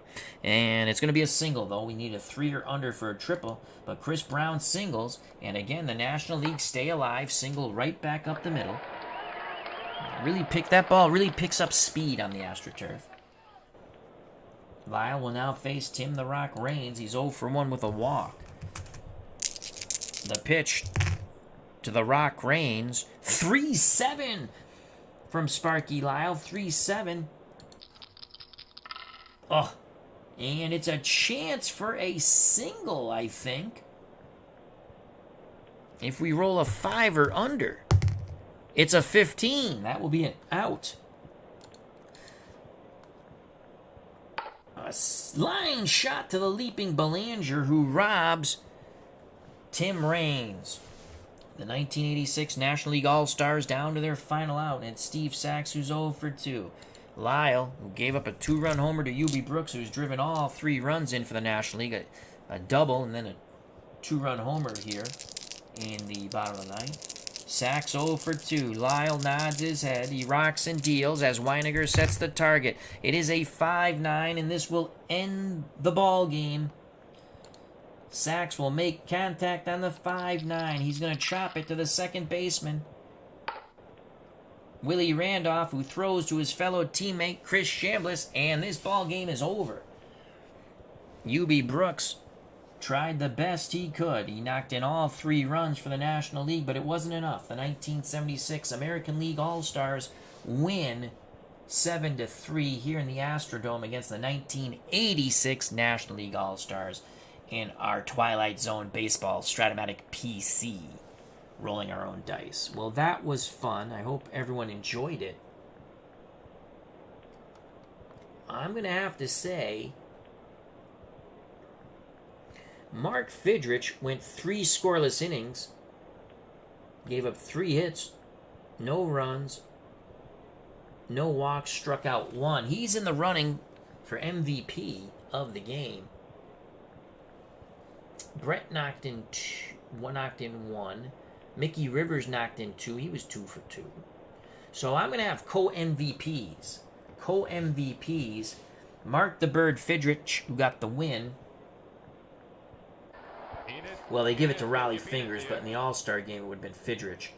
And it's going to be a single, though. We need a 3 or under for a triple. But Chris Brown singles, and again, the National League stay alive, single right back up the middle. That ball really picks up speed on the AstroTurf. Lyle will now face Tim the Rock Raines. He's 0 for 1 with a walk. The pitch to the Rock Raines. 3-7 from Sparky Lyle. 3-7. Oh, and it's a chance for a single, I think. If we roll a 5 or under. It's a 15. That will be an out. A line shot to the leaping Belanger, who robs Tim Raines. The 1986 National League All-Stars down to their final out. And it's Steve Sachs, who's 0 for 2. Lyle, who gave up a 2-run homer to Yubi Brooks, who's driven all 3 runs in for the National League. A double and then a 2-run homer here in the bottom of the ninth. Sachs 0 for 2. Lyle nods his head. He rocks and deals as Weiniger sets the target. It is a 5-9, and this will end the ball game. Sachs will make contact on the 5-9. He's going to chop it to the second baseman. Willie Randolph, who throws to his fellow teammate Chris Chambliss, and this ball game is over. Eubie Brooks tried the best he could. He knocked in all 3 runs for the National League, but it wasn't enough. The 1976 American League All-Stars win 7-3 here in the Astrodome against the 1986 National League All-Stars in our Twilight Zone Baseball Strat-O-Matic PC, rolling our own dice. Well, that was fun. I hope everyone enjoyed it. I'm going to have to say, Mark Fidrich went 3 scoreless innings, gave up 3 hits, no runs, no walks, struck out 1. He's in the running for MVP of the game. Brett knocked in 1. Mickey Rivers knocked in 2. He was 2 for 2. So I'm going to have co-MVPs. Co-MVPs. Mark the Bird Fidrich, who got the win. Well, they give it to Raleigh Fingers, but in the All-Star game it would have been Fidrich.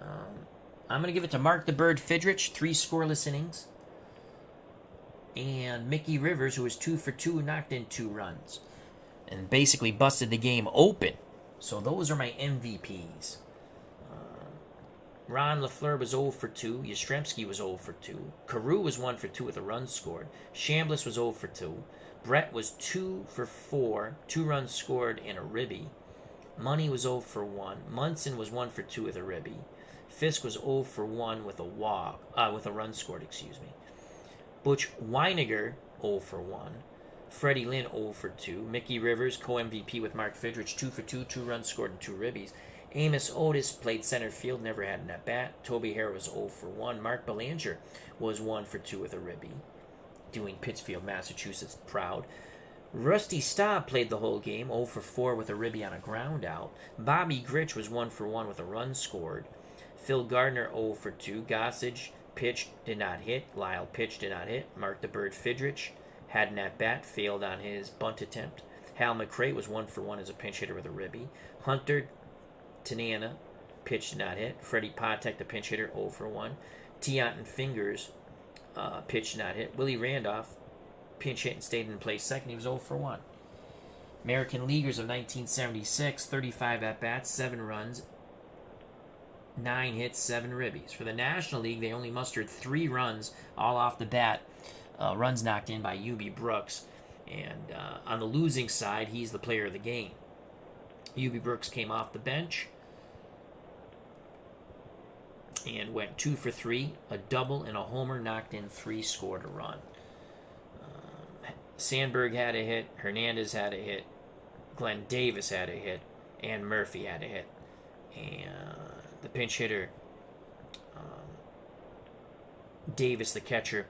I'm going to give it to Mark the Bird Fidrich, 3 scoreless innings. And Mickey Rivers, who was 2 for 2, knocked in 2 runs. And basically busted the game open. So those are my MVPs. Ron LaFleur was 0 for 2. Yastrzemski was 0 for 2. Carew was 1 for 2 with a run scored. Chambliss was 0 for 2. Brett was 2 for 4. 2 runs scored and a ribby. Money was 0 for 1. Munson was 1 for 2 with a ribby. Fisk was 0 for 1 with a walk, with a run scored, excuse me. Butch Weiniger, 0 for 1. Freddie Lynn, 0 for 2. Mickey Rivers, co-MVP with Mark Fidrich, 2 for 2, 2 runs scored and 2 ribbies. Amos Otis played center field, never had an at-bat. Toby Hare was 0 for 1. Mark Belanger was 1 for 2 with a ribby, doing Pittsfield, Massachusetts proud. Rusty Staub played the whole game, 0 for 4 with a ribby on a ground out. Bobby Gritsch was 1 for 1 with a run scored. Phil Gardner, 0 for 2. Gossage pitched, did not hit. Lyle pitched, did not hit. Mark the Bird Fidrich had an at-bat, failed on his bunt attempt. Hal McRae was 1 for 1 as a pinch hitter with a ribby. Hunter Tanana pitched, did not hit. Freddie Patek, the pinch hitter, 0 for 1. Tianton Fingers pitched, not hit. Willie Randolph pinch hit and stayed in place second. He was 0 for 1. American Leaguers of 1976, 35 at-bats, 7 runs, 9 hits, 7 ribbies. For the National League, they only mustered 3 runs all off the bat. Runs knocked in by Eubie Brooks. And on the losing side, he's the player of the game. Eubie Brooks came off the bench and went 2 for 3, a double and a homer, knocked in 3, scored a run. Sandberg had a hit, Hernandez had a hit, Glenn Davis had a hit, and Murphy had a hit. And the pinch hitter, Davis, the catcher,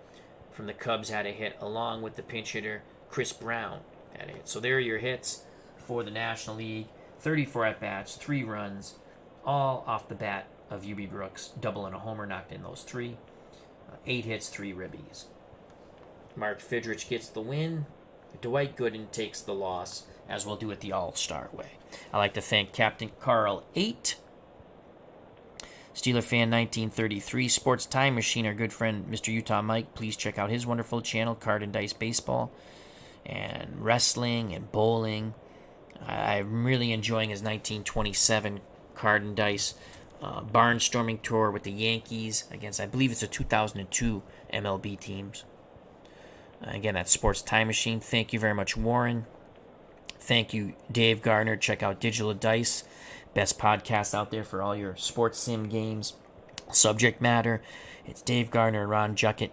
from the Cubs had a hit, along with the pinch hitter Chris Brown had a hit. So there are your hits for the National League. 34 at-bats, 3 runs, all off the bat of Eubie Brooks. Double and a homer knocked in those 3. 8 hits, 3 ribbies. Mark Fidrich gets the win. Dwight Gooden takes the loss, as we'll do it the All-Star way. I'd like to thank Captain Carl 8, Steeler Fan 1933, Sports Time Machine, our good friend Mr. Utah Mike. Please check out his wonderful channel, Card&Dice Baseball, and wrestling and bowling. I'm really enjoying his 1927 Card&Dice barnstorming tour with the Yankees against, I believe it's a 2002 MLB teams. Again, that's Sports Time Machine. Thank you very much, Warren. Thank you, Dave Gardner. Check out Digital Dice, best podcast out there for all your sports sim games. Subject matter, it's Dave Gardner and Ron Juckett,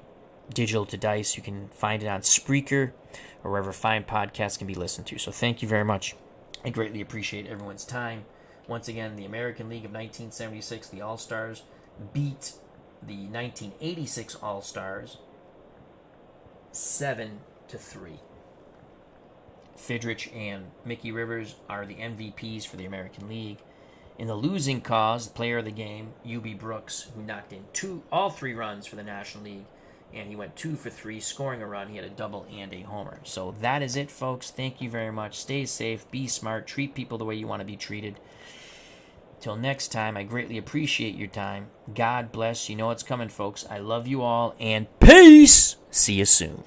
Digital to Dice. You can find it on Spreaker or wherever fine podcasts can be listened to. So thank you very much. I greatly appreciate everyone's time. Once again, the American League of 1976, the All-Stars, beat the 1986 All-Stars 7-3. Fidrich and Mickey Rivers are the MVPs for the American League. In the losing cause, the player of the game, Yubi Brooks, who knocked in all 3 runs for the National League, and he went 2 for 3, scoring a run. He had a double and a homer. So that is it, folks. Thank you very much. Stay safe, be smart, treat people the way you want to be treated. Till next time, I greatly appreciate your time. God bless. You know what's coming, folks. I love you all, and peace! See you soon.